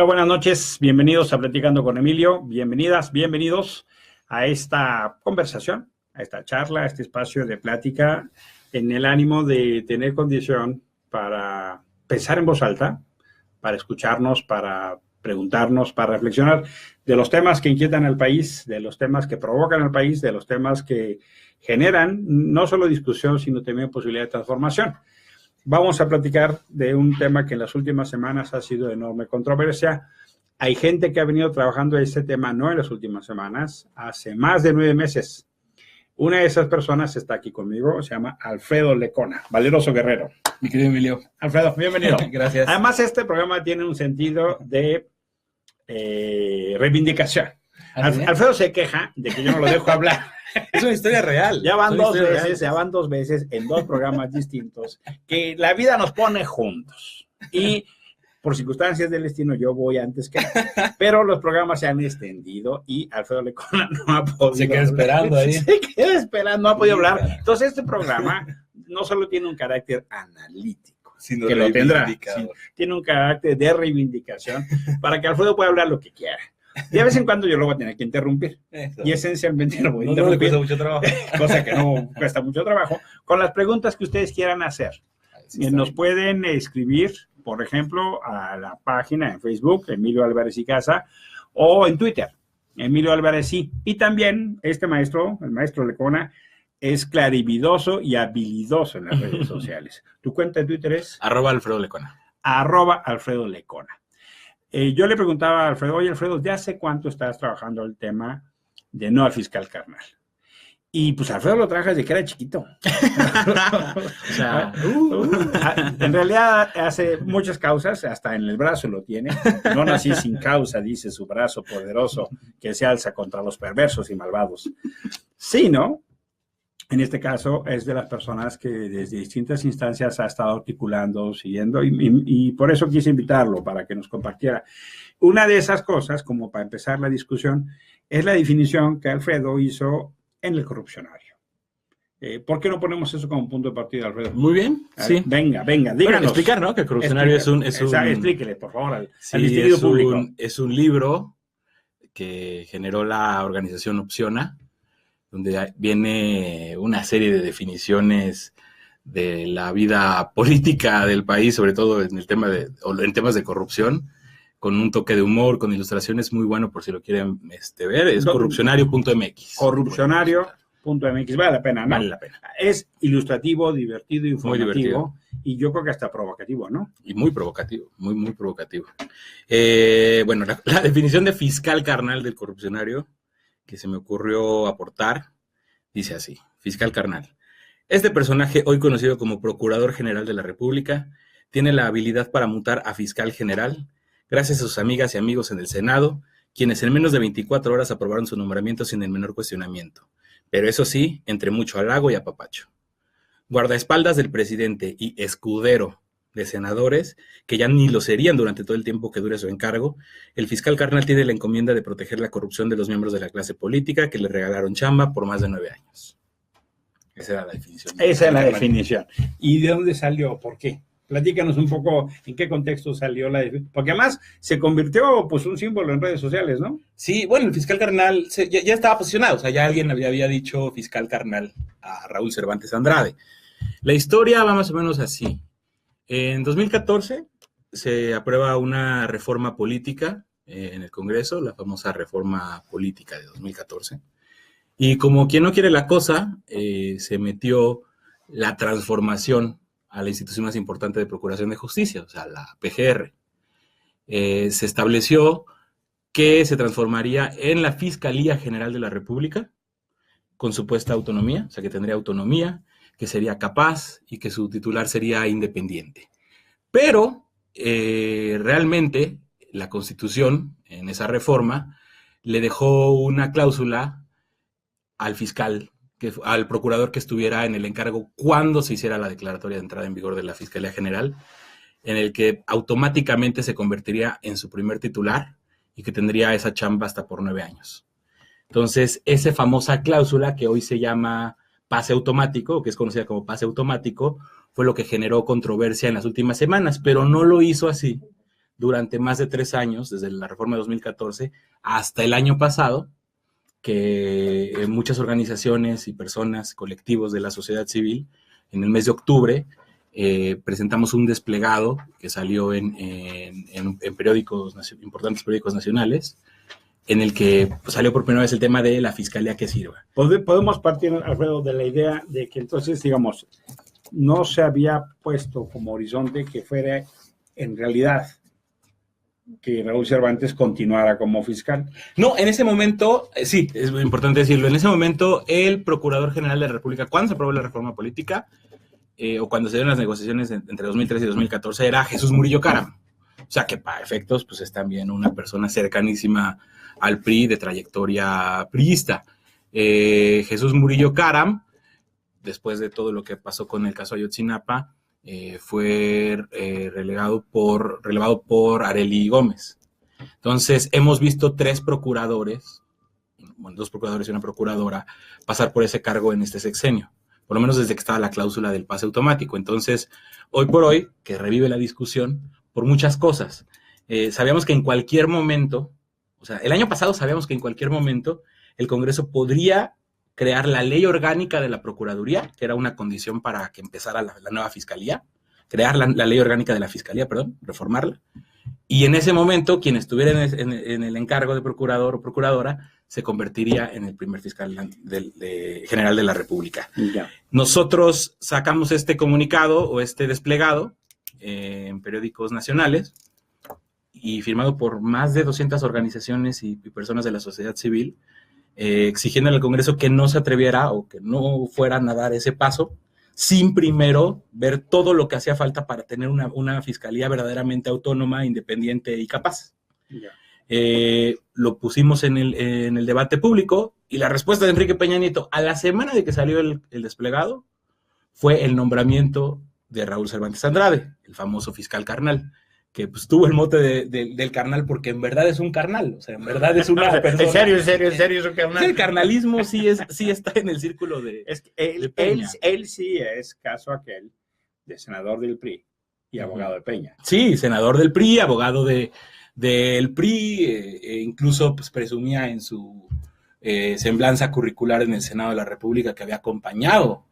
Hola, buenas noches. Bienvenidos a Platicando con Emilio. Bienvenidas, bienvenidos a esta conversación, a esta charla, a este espacio de plática en el ánimo de tener condición para pensar en voz alta, para escucharnos, para preguntarnos, para reflexionar de los temas que inquietan al país, de los temas que provocan al país, de los temas que generan no solo discusión, sino también posibilidad de transformación. Vamos a platicar de un tema que en las últimas semanas ha sido de enorme controversia. Hay gente que ha venido trabajando este tema no en las últimas semanas, hace más de 9 meses. Una de esas personas está aquí conmigo, se llama Alfredo Lecona, valeroso guerrero. Mi querido Emilio. Alfredo, bienvenido. Gracias. Además, este programa tiene un sentido de reivindicación. Alfredo se queja de que yo no lo dejo hablar. Es una historia real. Ya van dos veces en 2 programas distintos que la vida nos pone juntos. Y por circunstancias del destino yo voy antes que él. Pero los programas se han extendido y Alfredo Lecona no ha podido Se queda esperando ahí. Se queda esperando, no ha podido hablar. Entonces este programa no solo tiene un carácter analítico, sino que lo tendrá, tiene un carácter de reivindicación para que Alfredo pueda hablar lo que quiera. Y de vez en cuando yo lo voy a tener que interrumpir. Eso. Y esencialmente lo voy a interrumpir. No le cuesta mucho trabajo. Cosa que no cuesta mucho trabajo. Con las preguntas que ustedes quieran hacer. Nos pueden escribir, por ejemplo, a la página en Facebook, Emilio Álvarez y Casa, o en Twitter, Emilio Álvarez y también este maestro, el maestro Lecona, es clarividoso y habilidoso en las redes sociales. ¿Tu cuenta de Twitter es? @Alfredo Lecona. @Alfredo Lecona. Yo le preguntaba a Alfredo, oye Alfredo, ¿ya hace cuánto estás trabajando el tema de no al fiscal carnal? Y pues Alfredo lo trabaja desde que era chiquito. O sea, en realidad hace muchas causas, hasta en el brazo lo tiene. No nací sin causa, dice su brazo poderoso que se alza contra los perversos y malvados. Sí, ¿no? En este caso es de las personas que desde distintas instancias ha estado articulando, siguiendo, y por eso quise invitarlo, para que nos compartiera. Una de esas cosas, como para empezar la discusión, es la definición que Alfredo hizo en el corrupcionario. ¿Por qué no ponemos eso como punto de partida, Alfredo? Muy bien, sí. Venga, díganos. Bueno, explicar, ¿no? Que el corrupcionario es un explíquele, por favor, al distinguido público. Es un libro que generó la organización Opciona, donde viene una serie de definiciones de la vida política del país, sobre todo en el tema en temas de corrupción, con un toque de humor, con ilustraciones, muy bueno por si lo quieren ver, es corrupcionario.mx. Corrupcionario.mx, vale la pena, ¿no? Vale la pena. Es ilustrativo, divertido, informativo, y yo creo que hasta provocativo, ¿no? Y muy provocativo, muy provocativo. Bueno, la definición de fiscal carnal del corrupcionario que se me ocurrió aportar, dice así: fiscal carnal. Este personaje, hoy conocido como Procurador General de la República, tiene la habilidad para mutar a fiscal general, gracias a sus amigas y amigos en el Senado, quienes en menos de 24 horas aprobaron su nombramiento sin el menor cuestionamiento. Pero eso sí, entre mucho halago y apapacho. Guardaespaldas del presidente y escudero de senadores, que ya ni lo serían durante todo el tiempo que dure su encargo, el fiscal carnal tiene la encomienda de proteger la corrupción de los miembros de la clase política que le regalaron chamba por más de 9 años. Esa era la definición. Esa es la definición. ¿Y de dónde salió? ¿Por qué? Platícanos un poco en qué contexto salió la definición. Porque además se convirtió pues un símbolo en redes sociales, ¿no? Sí, bueno, el fiscal carnal ya estaba posicionado. O sea, ya alguien había dicho fiscal carnal a Raúl Cervantes Andrade. La historia va más o menos así. En 2014 se aprueba una reforma política en el Congreso, la famosa reforma política de 2014. Y como quien no quiere la cosa, se metió la transformación a la institución más importante de Procuración de Justicia, o sea, la PGR. Se estableció que se transformaría en la Fiscalía General de la República, con supuesta autonomía, o sea, que tendría autonomía, que sería capaz y que su titular sería independiente. Pero realmente la Constitución, en esa reforma, le dejó una cláusula al fiscal, al procurador que estuviera en el encargo cuando se hiciera la declaratoria de entrada en vigor de la Fiscalía General, en el que automáticamente se convertiría en su primer titular y que tendría esa chamba hasta por 9 años. Entonces, esa famosa cláusula que hoy se llama pase automático, que es conocida como pase automático, fue lo que generó controversia en las últimas semanas, pero no lo hizo así durante más de 3 años, desde la reforma de 2014 hasta el año pasado, que muchas organizaciones y personas, colectivos de la sociedad civil, en el mes de octubre, presentamos un desplegado que salió en periódicos, importantes periódicos nacionales, en el que salió por primera vez el tema de la fiscalía que sirva. Podemos partir, Alfredo, de la idea de que entonces, digamos, no se había puesto como horizonte que fuera en realidad que Raúl Cervantes continuara como fiscal. No, en ese momento, sí, es muy importante decirlo, en ese momento el Procurador General de la República, cuando se aprobó la reforma política, o cuando se dieron las negociaciones entre 2013 y 2014, era Jesús Murillo Caram. O sea, que para efectos, pues es también una persona cercanísima al PRI, de trayectoria priista. Jesús Murillo Caram, después de todo lo que pasó con el caso Ayotzinapa, fue relevado por Arely Gómez. Entonces, hemos visto 3 procuradores, bueno, 2 procuradores y una procuradora, pasar por ese cargo en este sexenio, por lo menos desde que estaba la cláusula del pase automático. Entonces, hoy por hoy, que revive la discusión por muchas cosas. Sabíamos que en cualquier momento, o sea, el año pasado sabíamos que en cualquier momento el Congreso podría crear la ley orgánica de la Procuraduría, que era una condición para que empezara la nueva fiscalía, crear la ley orgánica de la fiscalía, reformarla. Y en ese momento, quien estuviera en el encargo de procurador o procuradora se convertiría en el primer fiscal general de la República. Ya. Nosotros sacamos este comunicado o este desplegado en periódicos nacionales y firmado por más de 200 organizaciones y personas de la sociedad civil, exigiendo al Congreso que no se atreviera o que no fueran a dar ese paso sin primero ver todo lo que hacía falta para tener una fiscalía verdaderamente autónoma, independiente y capaz. Ya. Lo pusimos en el debate público y la respuesta de Enrique Peña Nieto a la semana de que salió el desplegado fue el nombramiento de Raúl Cervantes Andrade, el famoso fiscal carnal, que pues tuvo el mote del carnal porque en verdad es un carnal, o sea, en verdad es una persona. En serio es un carnal. El carnalismo sí está en el círculo de Peña. Él sí es caso aquel de senador del PRI y abogado de Peña. Sí, senador del PRI, abogado del PRI, incluso pues presumía en su semblanza curricular en el Senado de la República que había acompañado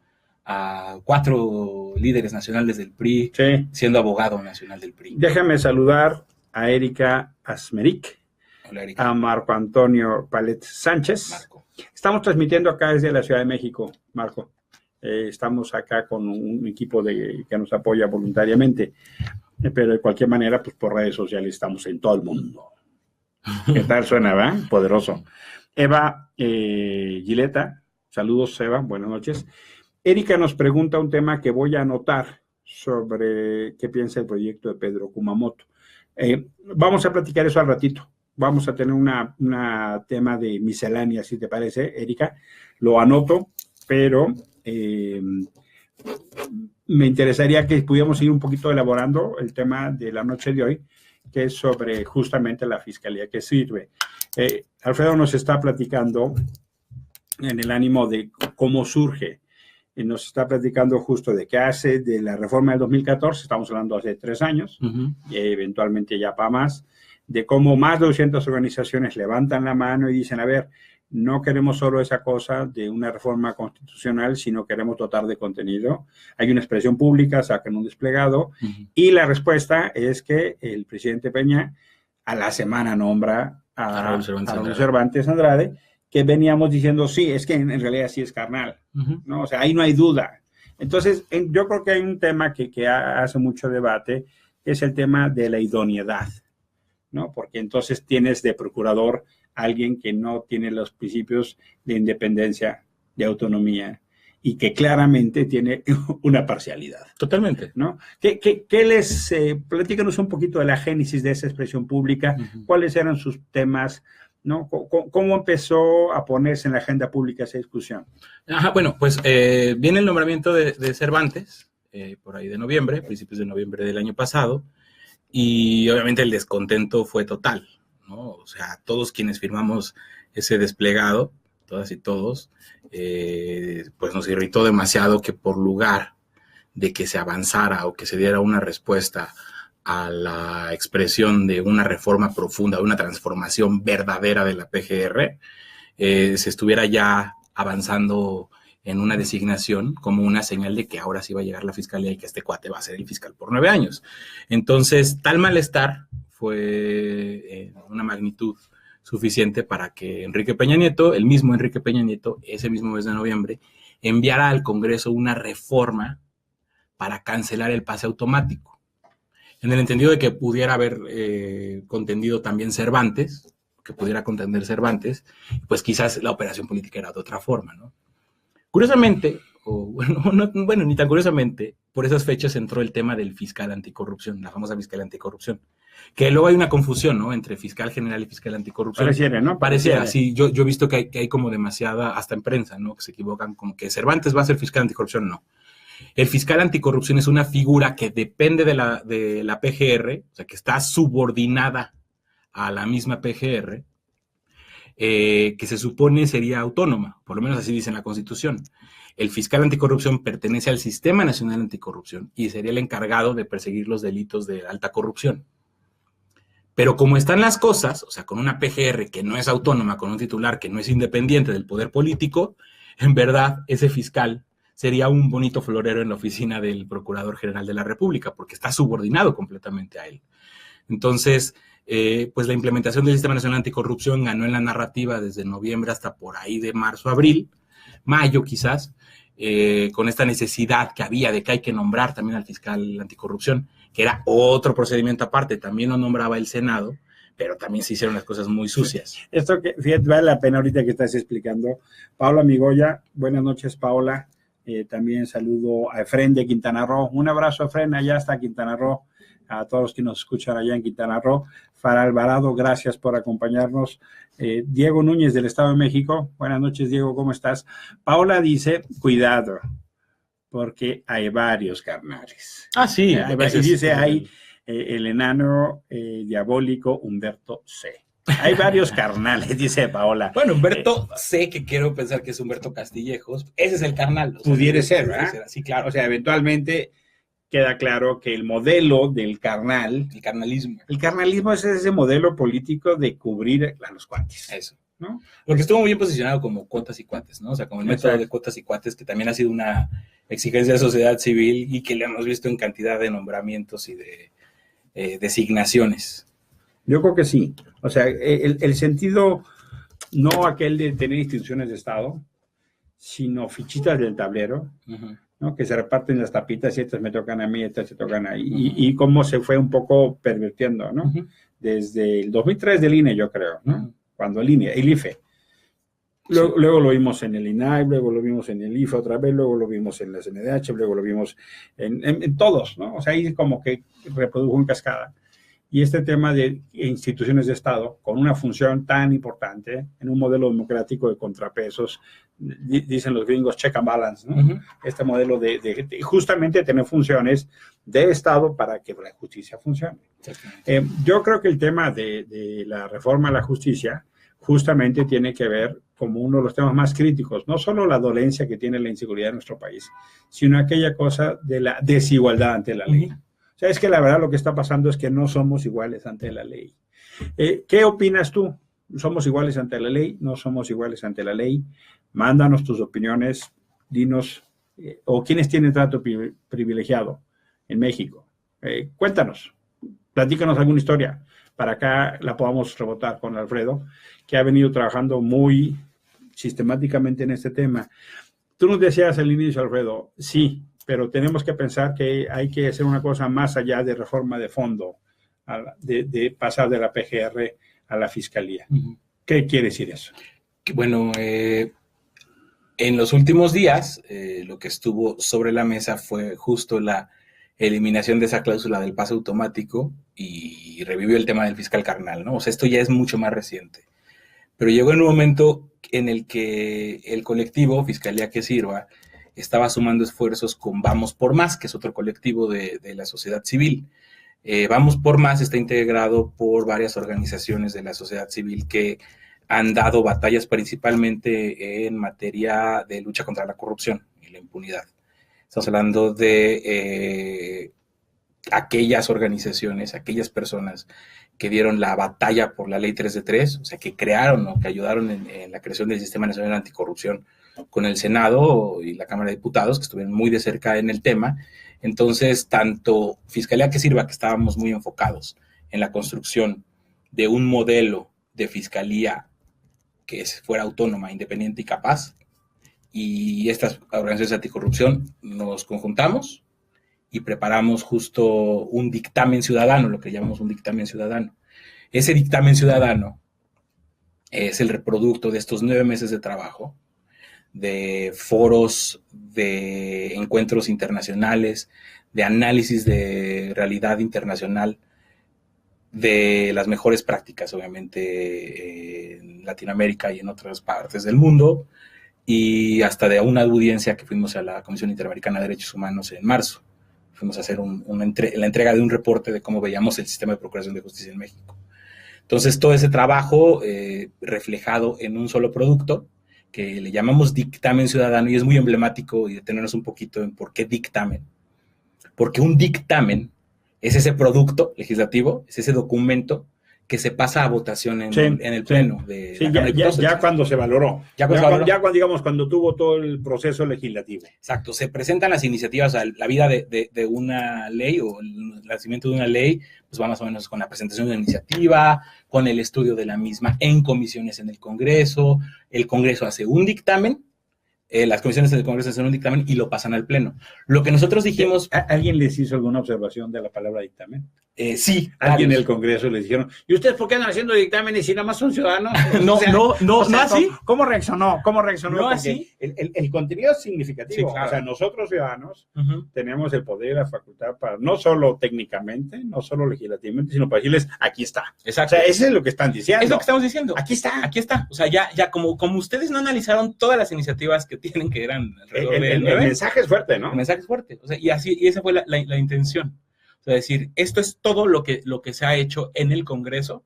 a 4 líderes nacionales del PRI, sí, siendo abogado nacional del PRI. Déjame saludar a Erika Asmeric. Hola, Erika. A Marco Antonio Palet Sánchez. Marco. Estamos transmitiendo acá desde la Ciudad de México, Marco. Estamos acá con un equipo que nos apoya voluntariamente, pero de cualquier manera, pues por redes sociales estamos en todo el mundo. ¿Qué tal suena, va? Poderoso. Eva Gileta, saludos, Eva, buenas noches. Erika nos pregunta un tema que voy a anotar sobre qué piensa el proyecto de Pedro Kumamoto. Vamos a platicar eso al ratito. Vamos a tener una tema de miscelánea, si te parece, Erika. Lo anoto, pero me interesaría que pudiéramos ir un poquito elaborando el tema de la noche de hoy, que es sobre justamente la fiscalía que sirve. Alfredo nos está platicando en el ánimo de cómo surge. Nos está platicando justo de qué hace de la reforma del 2014, estamos hablando hace 3 años, y eventualmente ya para más, de cómo más de 200 organizaciones levantan la mano y dicen, a ver, no queremos solo esa cosa de una reforma constitucional, sino queremos dotar de contenido. Hay una expresión pública, sacan un desplegado, y la respuesta es que el presidente Peña a la semana nombra a Raúl Cervantes Andrade, que veníamos diciendo, sí, es que en realidad sí es carnal, ¿no? O sea, ahí no hay duda. Entonces, yo creo que hay un tema que hace mucho debate, que es el tema de la idoneidad, ¿no? Porque entonces tienes de procurador a alguien que no tiene los principios de independencia, de autonomía, y que claramente tiene una parcialidad. Totalmente. ¿No? Platícanos un poquito de la génesis de esa expresión pública, cuáles eran sus temas, ¿no? ¿Cómo empezó a ponerse en la agenda pública esa discusión? Bueno, pues viene el nombramiento de Cervantes, por ahí de noviembre, principios de noviembre del año pasado, y obviamente el descontento fue total, ¿no? O sea, todos quienes firmamos ese desplegado, todas y todos, pues nos irritó demasiado que por lugar de que se avanzara o que se diera una respuesta a la expresión de una reforma profunda, de una transformación verdadera de la PGR, se estuviera ya avanzando en una designación como una señal de que ahora sí va a llegar la fiscalía y que este cuate va a ser el fiscal por 9 años. Entonces, tal malestar fue una magnitud suficiente para que Enrique Peña Nieto, el mismo Enrique Peña Nieto, ese mismo mes de noviembre, enviara al Congreso una reforma para cancelar el pase automático, en el entendido de que pudiera haber contendido también Cervantes, que pudiera contender Cervantes, pues quizás la operación política era de otra forma, ¿no? Curiosamente, bueno, ni tan curiosamente, por esas fechas entró el tema del fiscal anticorrupción, la famosa fiscal anticorrupción, que luego hay una confusión, ¿no?, entre fiscal general y fiscal anticorrupción. Pareciera, ¿no? Pareciera, sí, yo he visto que hay como demasiada, hasta en prensa, ¿no?, que se equivocan, como que Cervantes va a ser fiscal anticorrupción, no. El fiscal anticorrupción es una figura que depende de la PGR, o sea, que está subordinada a la misma PGR, que se supone sería autónoma, por lo menos así dice en la Constitución. El fiscal anticorrupción pertenece al Sistema Nacional Anticorrupción y sería el encargado de perseguir los delitos de alta corrupción. Pero como están las cosas, o sea, con una PGR que no es autónoma, con un titular que no es independiente del poder político, en verdad ese fiscal sería un bonito florero en la oficina del Procurador General de la República, porque está subordinado completamente a él. Entonces, pues la implementación del Sistema Nacional Anticorrupción ganó en la narrativa desde noviembre hasta por ahí de marzo, abril, mayo quizás, con esta necesidad que había de que hay que nombrar también al fiscal anticorrupción, que era otro procedimiento aparte, también lo nombraba el Senado, pero también se hicieron las cosas muy sucias. Esto que, fíjate, vale la pena ahorita que estás explicando. Paola Migoya, buenas noches, Paola. También saludo a Efren de Quintana Roo. Un abrazo, Efren, allá hasta Quintana Roo. A todos los que nos escuchan allá en Quintana Roo. Fara Alvarado, gracias por acompañarnos. Diego Núñez del Estado de México. Buenas noches, Diego, ¿cómo estás? Paola dice, cuidado, porque hay varios carnales. Ah, sí. Y dice, hay el enano diabólico Humberto C. Hay varios carnales, dice Paola. Bueno, Humberto C, que quiero pensar que es Humberto Castillejos, ese es el carnal. O sea, pudiera ser, ¿verdad? Sí, claro. O sea, eventualmente queda claro que el modelo del carnal... El carnalismo. El carnalismo es ese modelo político de cubrir a los cuates. Eso. ¿No? Porque estuvo muy bien posicionado como cuotas y cuates, ¿no? O sea, como el método de cuotas y cuates, que también ha sido una exigencia de sociedad civil y que le hemos visto en cantidad de nombramientos y de designaciones. Yo creo que sí. O sea, el sentido, no aquel de tener instituciones de Estado, sino fichitas del tablero, ¿no?, que se reparten las tapitas y estas me tocan a mí, estas se tocan ahí, y cómo se fue un poco pervirtiendo, ¿no? Desde el 2003 del INE, yo creo, ¿no? Cuando el IFE. Luego lo vimos en el INAI, luego lo vimos en el IFE otra vez, luego lo vimos en la CNDH, luego lo vimos en todos, ¿no? O sea, ahí como que reprodujo en cascada. Y este tema de instituciones de Estado, con una función tan importante, en un modelo democrático de contrapesos, dicen los gringos, check and balance, ¿no? Este modelo de justamente tener funciones de Estado para que la justicia funcione. Yo creo que el tema de la reforma a la justicia justamente tiene que ver como uno de los temas más críticos, no solo la dolencia que tiene la inseguridad en nuestro país, sino aquella cosa de la desigualdad ante la ley. O sea, es que la verdad lo que está pasando es que no somos iguales ante la ley. ¿Qué opinas tú? ¿Somos iguales ante la ley? ¿No somos iguales ante la ley? Mándanos tus opiniones, dinos, o quiénes tienen trato privilegiado en México. Cuéntanos, platícanos alguna historia, para acá la podamos rebotar con Alfredo, que ha venido trabajando muy sistemáticamente en este tema. Tú nos decías al inicio, Alfredo, sí, pero tenemos que pensar que hay que hacer una cosa más allá de reforma de fondo, de pasar de la PGR a la Fiscalía. ¿Qué quiere decir eso? Bueno, en los últimos días, lo que estuvo sobre la mesa fue justo la eliminación de esa cláusula del pase automático y revivió el tema del fiscal carnal, ¿no? O sea, esto ya es mucho más reciente. Pero llegó en un momento en el que el colectivo Fiscalía que Sirva estaba sumando esfuerzos con Vamos por Más, que es otro colectivo de la sociedad civil. Vamos por Más está integrado por varias organizaciones de la sociedad civil que han dado batallas principalmente en materia de lucha contra la corrupción y la impunidad. Estamos hablando de aquellas organizaciones, aquellas personas que dieron la batalla por la ley 3 de 3, o sea, que crearon o que ayudaron en la creación del Sistema Nacional Anticorrupción con el Senado y la Cámara de Diputados, que estuvieron muy de cerca en el tema. Entonces, tanto Fiscalía que Sirva, que estábamos muy enfocados en la construcción de un modelo de fiscalía que fuera autónoma, independiente y capaz, y estas organizaciones anticorrupción nos conjuntamos y preparamos justo un dictamen ciudadano, lo que llamamos un dictamen ciudadano. Ese dictamen ciudadano es el reproducto de estos 9 meses de trabajo, de foros, de encuentros internacionales, de análisis de realidad internacional, de las mejores prácticas, obviamente, en Latinoamérica y en otras partes del mundo, y hasta de una audiencia que fuimos a la Comisión Interamericana de Derechos Humanos en marzo. Fuimos a hacer la entrega de un reporte de cómo veíamos el sistema de procuración de justicia en México. Entonces, todo ese trabajo reflejado en un solo producto, que le llamamos dictamen ciudadano, y es muy emblemático, y detenernos un poquito en por qué dictamen. Porque un dictamen es ese producto legislativo, es ese documento que se pasa a votación en el pleno. Ya cuando se valoró. Ya cuando, digamos, cuando tuvo todo el proceso legislativo. Exacto, se presentan las iniciativas, o sea, la vida de una ley o el nacimiento de una ley, pues va más o menos con la presentación de una iniciativa, con el estudio de la misma en comisiones en el Congreso. El Congreso hace un dictamen, las comisiones del Congreso hacen un dictamen y lo pasan al pleno. Lo que nosotros dijimos... ¿Alguien les hizo alguna observación de la palabra dictamen? Sí. Alguien en el Congreso les dijeron, ¿y ustedes por qué andan haciendo dictámenes si nada más son ciudadanos? No así. ¿Cómo reaccionó? No así. El contenido es significativo. Sí, claro. O sea, nosotros ciudadanos tenemos el poder y la facultad para, no solo técnicamente, no solo legislativamente, sino para decirles, aquí está. Exacto. O sea, eso es lo que están diciendo. Es lo que estamos diciendo. Aquí está. Aquí está. O sea, ya como ustedes no analizaron todas las iniciativas que tienen, que eran alrededor el mensaje es fuerte, ¿no? El mensaje es fuerte. O sea, y esa fue la intención. O sea, decir, esto es todo lo que se ha hecho en el Congreso,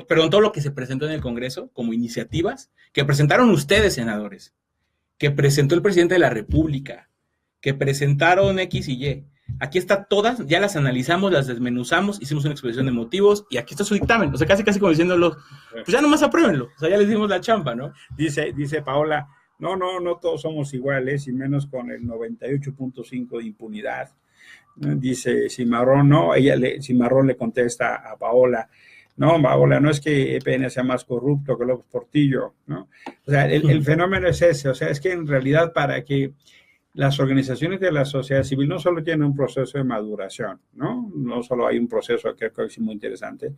perdón, todo lo que se presentó en el Congreso como iniciativas que presentaron ustedes, senadores, que presentó el presidente de la República, que presentaron X y Y. Aquí está todas, ya las analizamos, las desmenuzamos, hicimos una exposición de motivos y aquí está su dictamen. O sea, casi como diciéndolo, pues ya nomás apruébenlo. O sea, ya les dimos la chamba, ¿no? Dice Paola, no todos somos iguales y menos con el 98.5 de impunidad. Dice Cimarrón, no, Cimarrón le contesta a Paola, no, Paola, no es que EPN sea más corrupto que López Portillo, ¿no? O sea, el fenómeno es ese, o sea, es que en realidad para que las organizaciones de la sociedad civil no solo tienen un proceso de maduración, no solo hay un proceso que es muy interesante,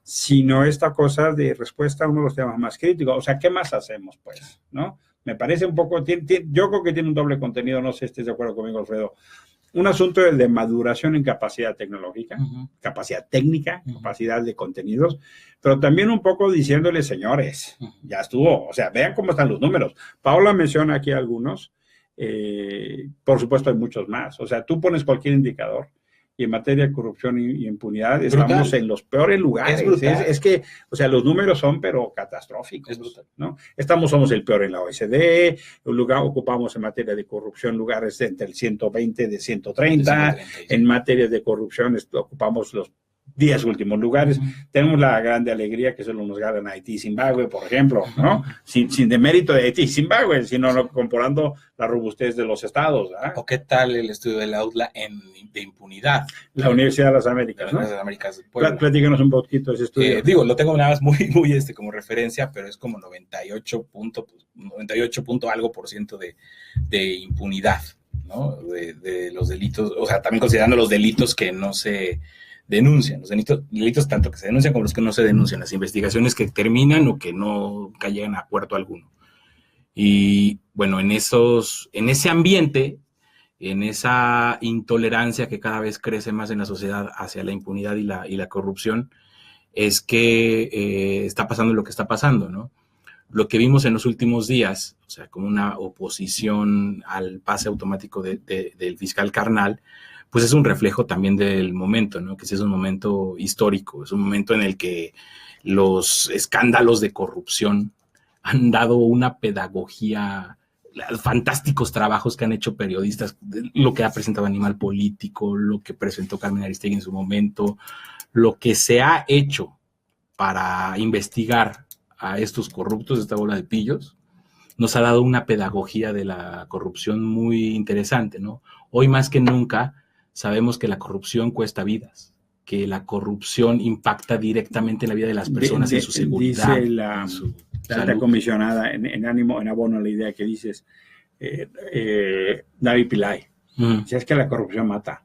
sino esta cosa de respuesta a uno de los temas más críticos, o sea, ¿qué más hacemos, pues, no? Me parece un poco, yo creo que tiene un doble contenido, no sé si estés de acuerdo conmigo, Alfredo. Un asunto de maduración en capacidad tecnológica, capacidad técnica, capacidad de contenidos, pero también un poco diciéndole, señores, ya estuvo, o sea, vean cómo están los números. Paola menciona aquí algunos, por supuesto hay muchos más, o sea, tú pones cualquier indicador y en materia de corrupción y impunidad estamos en los peores lugares. Es que, o sea, los números son, pero catastróficos, ¿no? Somos el peor en la OECD, ocupamos en materia de corrupción lugares entre el 120 de 130, en materia de corrupción ocupamos los 10 últimos lugares. Tenemos la grande alegría que solo nos ganan Haití y Zimbabue, por ejemplo, ¿no? Sin demérito de Haití y Zimbabue, sino comparando la robustez de los estados, ¿verdad? ¿O qué tal el estudio de la UDLA de impunidad? La Universidad de las Américas, ¿no? De las Américas. Platícanos un poquito de ese estudio. Lo tengo nada más muy como referencia, pero es como 98 algo por ciento de impunidad, ¿no? De los delitos, o sea, también considerando los delitos que no se denuncian, los delitos tanto que se denuncian como los que no se denuncian, las investigaciones que terminan o que no llegan a puerto alguno. Y bueno, en ese ambiente, en esa intolerancia que cada vez crece más en la sociedad hacia la impunidad y la corrupción, es que está pasando lo que está pasando, ¿no? Lo que vimos en los últimos días, o sea, como una oposición al pase automático del fiscal carnal, pues es un reflejo también del momento, ¿no? Que sí es un momento histórico, es un momento en el que los escándalos de corrupción han dado una pedagogía los fantásticos trabajos que han hecho periodistas, lo que ha presentado Animal Político, lo que presentó Carmen Aristegui en su momento, lo que se ha hecho para investigar a estos corruptos, esta bola de pillos, nos ha dado una pedagogía de la corrupción muy interesante, ¿no? Hoy más que nunca sabemos que la corrupción cuesta vidas, que la corrupción impacta directamente en la vida de las personas, en su seguridad. Dice la alta comisionada en abono a la idea que dices, David Pillay. Si es que la corrupción mata.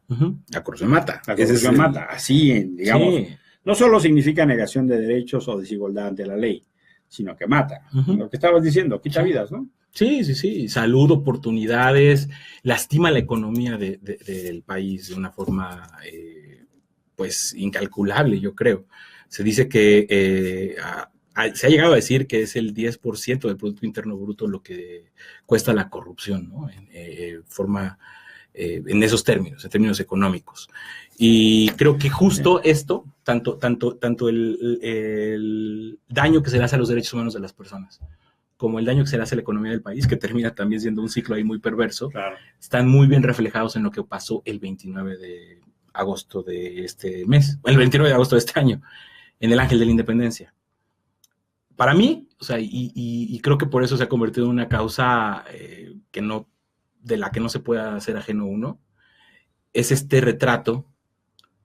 La corrupción mata. La corrupción mata. Así, digamos, sí. No solo significa negación de derechos o desigualdad ante la ley, sino que mata. Lo que estabas diciendo, quita vidas, ¿no? Sí. Salud, oportunidades, lastima la economía del país de una forma, pues, incalculable, yo creo. Se dice que se ha llegado a decir que es el 10% del Producto Interno Bruto lo que cuesta la corrupción, ¿no? En esos términos, en términos económicos. Y creo que justo esto, tanto el daño que se le hace a los derechos humanos de las personas, como el daño que se le hace a la economía del país, que termina también siendo un ciclo ahí muy perverso, claro, están muy bien reflejados en lo que pasó el 29 de agosto de este mes, el 29 de agosto de este año, en el Ángel de la Independencia. Para mí, o sea, y creo que por eso se ha convertido en una causa de la que no se puede hacer ajeno uno, es este retrato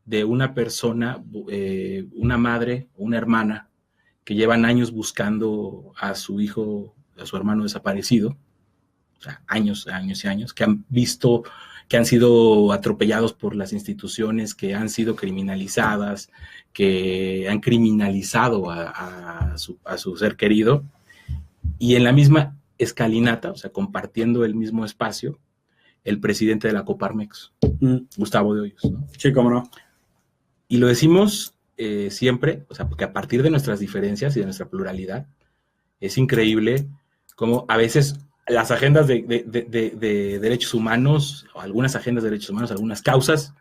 de una persona, una madre o una hermana que llevan años buscando a su hijo, a su hermano desaparecido, o sea, años y años, que han visto que han sido atropellados por las instituciones, que han sido criminalizadas, que han criminalizado a su ser querido, y en la misma escalinata, o sea, compartiendo el mismo espacio, el presidente de la Coparmex, Gustavo de Hoyos, ¿no? Sí, cómo no. Y lo decimos siempre, o sea, porque a partir de nuestras diferencias y de nuestra pluralidad, es increíble cómo a veces las agendas de derechos humanos, o algunas agendas de derechos humanos, algunas causas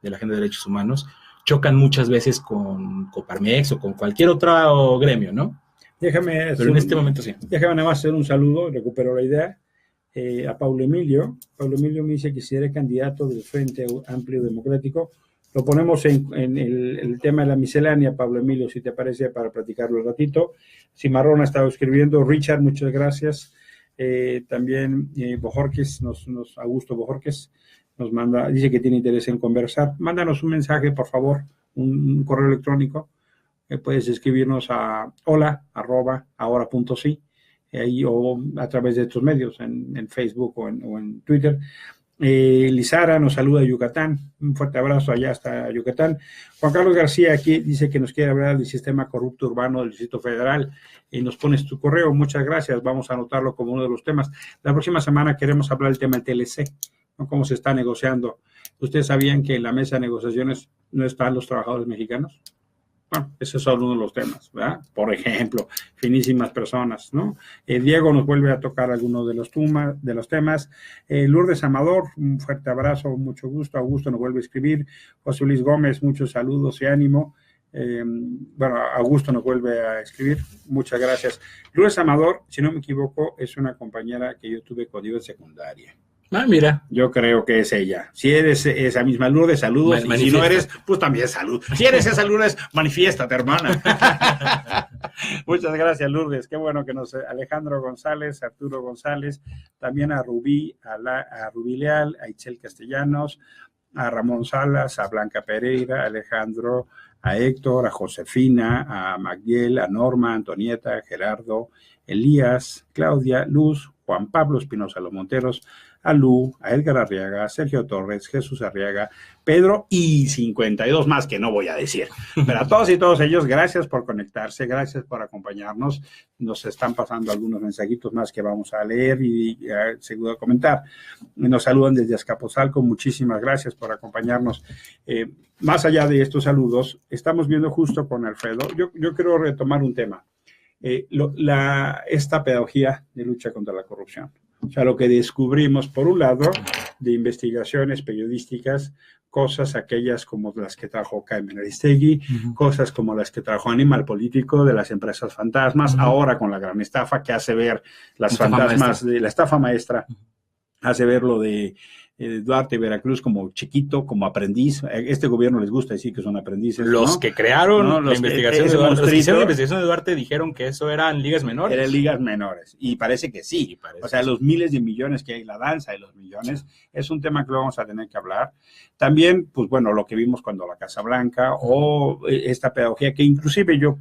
de la agenda de derechos humanos, chocan muchas veces con Coparmex o con cualquier otro gremio, ¿no? Pero en este momento sí. Déjame nada más hacer un saludo, recupero la idea, a Paulo Emilio. Paulo Emilio me dice que si eres candidato del Frente Amplio Democrático, lo ponemos en el tema de la miscelánea, Pablo Emilio, si te parece, para platicarlo un ratito. Cimarrón ha estado escribiendo. Richard, muchas gracias. También Bojorquez, Augusto Bojorquez, nos manda, dice que tiene interés en conversar. Mándanos un mensaje, por favor, un correo electrónico. Puedes escribirnos a hola@ahora.si, ahí, o a través de estos medios, en Facebook o en Twitter. Lizara nos saluda de Yucatán, un fuerte abrazo allá hasta Yucatán. Juan Carlos García aquí dice que nos quiere hablar del sistema corrupto urbano del Distrito Federal y nos pones tu correo, muchas gracias, vamos a anotarlo como uno de los temas. La próxima semana queremos hablar del tema del TLC, ¿no? Cómo se está negociando. ¿Ustedes sabían que en la mesa de negociaciones no están los trabajadores mexicanos? Bueno, ese es uno de los temas, ¿verdad? Por ejemplo, finísimas personas, ¿no? Diego nos vuelve a tocar algunos de los temas. Lourdes Amador, un fuerte abrazo, mucho gusto. Augusto nos vuelve a escribir. José Luis Gómez, muchos saludos y ánimo. Augusto nos vuelve a escribir. Muchas gracias. Lourdes Amador, si no me equivoco, es una compañera que yo tuve conmigo en secundaria. Mira. Yo creo que es ella. Si eres esa misma Lourdes, saludos. Y si no eres, pues también salud. Si eres esa Lourdes, manifiéstate, hermana. Muchas gracias, Lourdes. Qué bueno que Alejandro González, Arturo González, también a Rubí, a Rubí Leal, a Itzel Castellanos, a Ramón Salas, a Blanca Pereira, a Alejandro, a Héctor, a Josefina, a Magdiel, a Norma, a Antonieta, a Gerardo, Elías, Claudia, Luz, Juan Pablo Espinosa Los Monteros, a Lu, a Edgar Arriaga, a Sergio Torres, Jesús Arriaga, Pedro y 52 más que no voy a decir. Pero a todos y todos ellos, gracias por conectarse, gracias por acompañarnos. Nos están pasando algunos mensajitos más que vamos a leer y seguro comentar. Nos saludan desde Azcapotzalco, muchísimas gracias por acompañarnos. Más allá de estos saludos, estamos viendo justo con Alfredo, yo quiero retomar un tema. Esta pedagogía de lucha contra la corrupción. O sea, lo que descubrimos, por un lado, de investigaciones periodísticas, cosas aquellas como las que trajo Carmen Aristegui, cosas como las que trajo Animal Político de las empresas fantasmas, ahora con la gran estafa que hace ver las fantasmas de la estafa maestra, hace ver lo de Duarte y Veracruz como chiquito, como aprendiz. A este gobierno les gusta decir que son aprendices. Los que crearon ¿no? la investigación de Duarte, los que hicieron la investigación de Duarte dijeron que eso eran ligas menores. Eran ligas menores, y parece que sí. O sea, los miles de millones que hay, la danza de los millones, es un tema que lo vamos a tener que hablar. También, pues bueno, lo que vimos cuando la Casa Blanca, o esta pedagogía que inclusive yo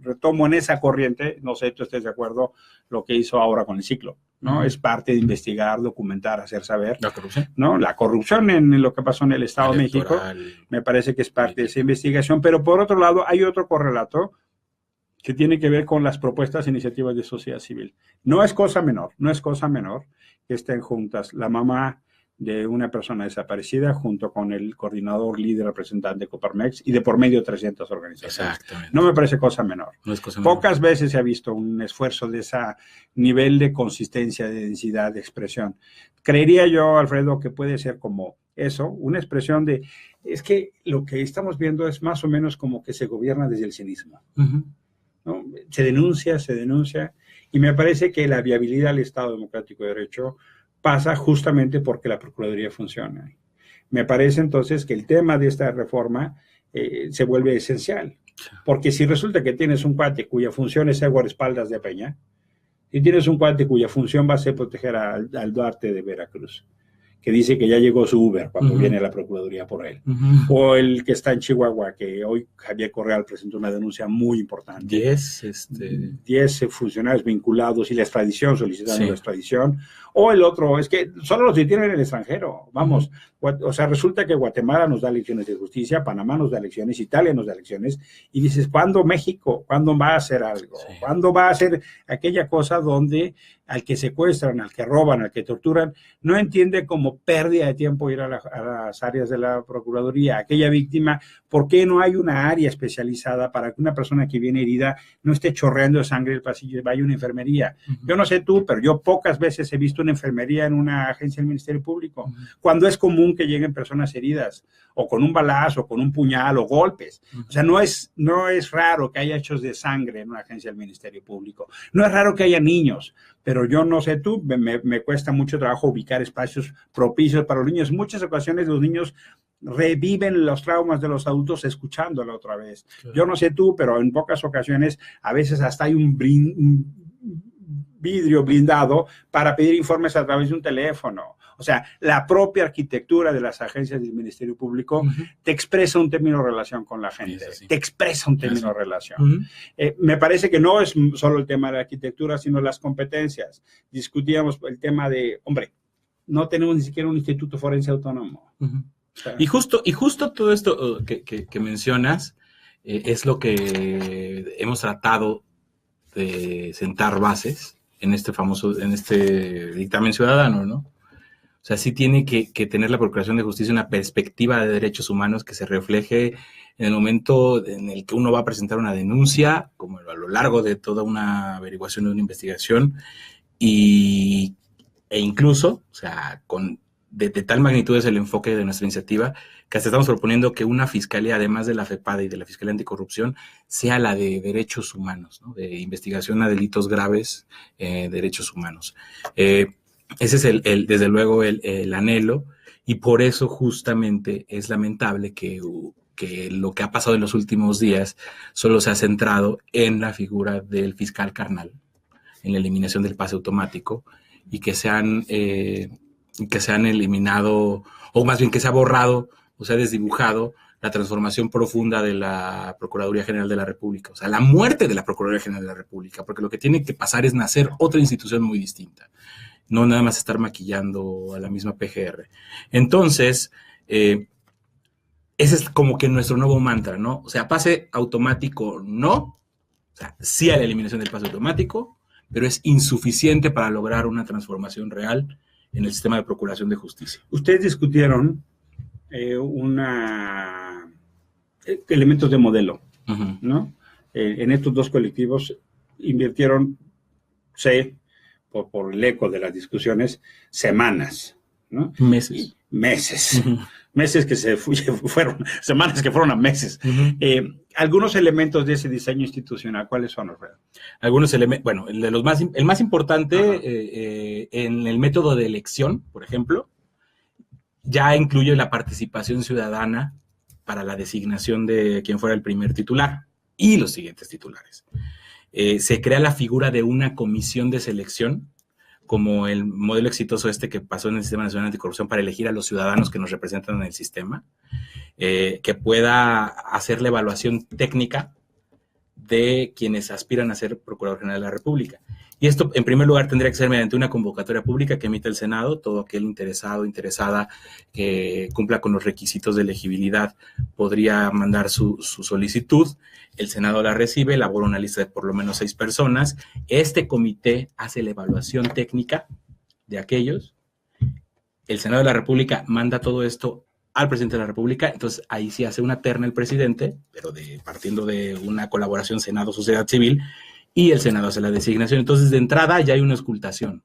retomo en esa corriente, no sé, tú estés de acuerdo, lo que hizo ahora con el ciclo, ¿no? Es parte de investigar, documentar, hacer saber. La corrupción. ¿No? La corrupción en lo que pasó en el Estado de México, me parece que es parte de esa investigación, pero por otro lado hay otro correlato que tiene que ver con las propuestas e iniciativas de sociedad civil. No es cosa menor que estén juntas la mamá de una persona desaparecida junto con el coordinador, líder, representante de Coparmex y de por medio 300 organizaciones. Exactamente. No me parece cosa menor. No es cosa menor. Pocas veces se ha visto un esfuerzo de ese nivel de consistencia, de densidad, de expresión. Creería yo, Alfredo, que puede ser como eso, una expresión de, es que lo que estamos viendo es más o menos como que se gobierna desde el cinismo. ¿No? Se denuncia, y me parece que la viabilidad del Estado Democrático de Derecho pasa justamente porque la Procuraduría funciona. Me parece entonces que el tema de esta reforma se vuelve esencial, porque si resulta que tienes un cuate cuya función es ser guardaespaldas de Peña, y tienes un cuate cuya función va a ser proteger al Duarte de Veracruz, que dice que ya llegó su Uber cuando viene la Procuraduría por él. O el que está en Chihuahua, que hoy Javier Correal presentó una denuncia muy importante. 10 funcionarios vinculados y la extradición, solicitando la extradición. O el otro, es que solo los detienen en el extranjero. Vamos, o sea, resulta que Guatemala nos da lecciones de justicia, Panamá nos da lecciones, Italia nos da lecciones, y dices, ¿cuándo México? ¿Cuándo va a hacer algo? ¿Cuándo va a hacer aquella cosa donde al que secuestran, al que roban, al que torturan, no entiende como pérdida de tiempo ir a las áreas de la Procuraduría? Aquella víctima, ¿por qué no hay una área especializada para que una persona que viene herida no esté chorreando de sangre el pasillo y vaya a una enfermería? Yo no sé tú, pero yo pocas veces he visto una enfermería en una agencia del Ministerio Público, cuando es común que lleguen personas heridas, o con un balazo, o con un puñal, o golpes. O sea, no es raro que haya hechos de sangre en una agencia del Ministerio Público. No es raro que haya niños, pero yo no sé tú, me cuesta mucho trabajo ubicar espacios propicios para los niños. En muchas ocasiones los niños reviven los traumas de los adultos escuchándola otra vez. Claro. Yo no sé tú, pero en pocas ocasiones a veces hasta hay un vidrio blindado para pedir informes a través de un teléfono. O sea, la propia arquitectura de las agencias del Ministerio Público te expresa un término de relación con la gente, te expresa un término de relación. Me parece que no es solo el tema de la arquitectura, sino las competencias. Discutíamos el tema de, hombre, no tenemos ni siquiera un instituto forense autónomo. O sea, y justo todo esto que mencionas es lo que hemos tratado de sentar bases en este dictamen ciudadano, ¿no? O sea, sí tiene que tener la Procuración de Justicia una perspectiva de derechos humanos que se refleje en el momento en el que uno va a presentar una denuncia, como a lo largo de toda una averiguación o una investigación, e incluso, o sea, de tal magnitud es el enfoque de nuestra iniciativa, que hasta estamos proponiendo que una fiscalía, además de la FEPADE y de la Fiscalía Anticorrupción, sea la de derechos humanos, ¿no? De investigación a delitos graves, derechos humanos. Ese es desde luego el anhelo, y por eso justamente es lamentable que lo que ha pasado en los últimos días solo se ha centrado en la figura del fiscal carnal, en la eliminación del pase automático, y que se han eliminado, o más bien que se ha borrado o se ha desdibujado la transformación profunda de la Procuraduría General de la República, o sea, la muerte de la Procuraduría General de la República, porque lo que tiene que pasar es nacer otra institución muy distinta, no nada más estar maquillando a la misma PGR. Entonces, ese es como que nuestro nuevo mantra, ¿no? O sea, pase automático no, o sea, sí a la eliminación del pase automático, pero es insuficiente para lograr una transformación real en el sistema de procuración de justicia. Ustedes discutieron elementos de modelo, ¿no? En estos dos colectivos invirtieron, por el eco de las discusiones, semanas, ¿no? Meses. Meses. Meses que fueron, semanas que fueron a meses. Algunos elementos de ese diseño institucional, ¿cuáles son, Alfredo? Algunos elementos, bueno, el más importante en el método de elección, por ejemplo, ya incluye la participación ciudadana para la designación de quien fuera el primer titular y los siguientes titulares. Se crea la figura de una comisión de selección, como el modelo exitoso que pasó en el Sistema Nacional Anticorrupción para elegir a los ciudadanos que nos representan en el sistema, que pueda hacer la evaluación técnica de quienes aspiran a ser Procurador General de la República. Y esto, en primer lugar, tendría que ser mediante una convocatoria pública que emite el Senado. Todo aquel interesado, interesada, que cumpla con los requisitos de elegibilidad, podría mandar su solicitud. El Senado la recibe, elabora una lista de por lo menos 6 personas. Este comité hace la evaluación técnica de aquellos. El Senado de la República manda todo esto al presidente de la República. Entonces ahí sí hace una terna el presidente, pero partiendo de una colaboración Senado-Sociedad Civil, y el Senado hace la designación. Entonces, de entrada ya hay una auscultación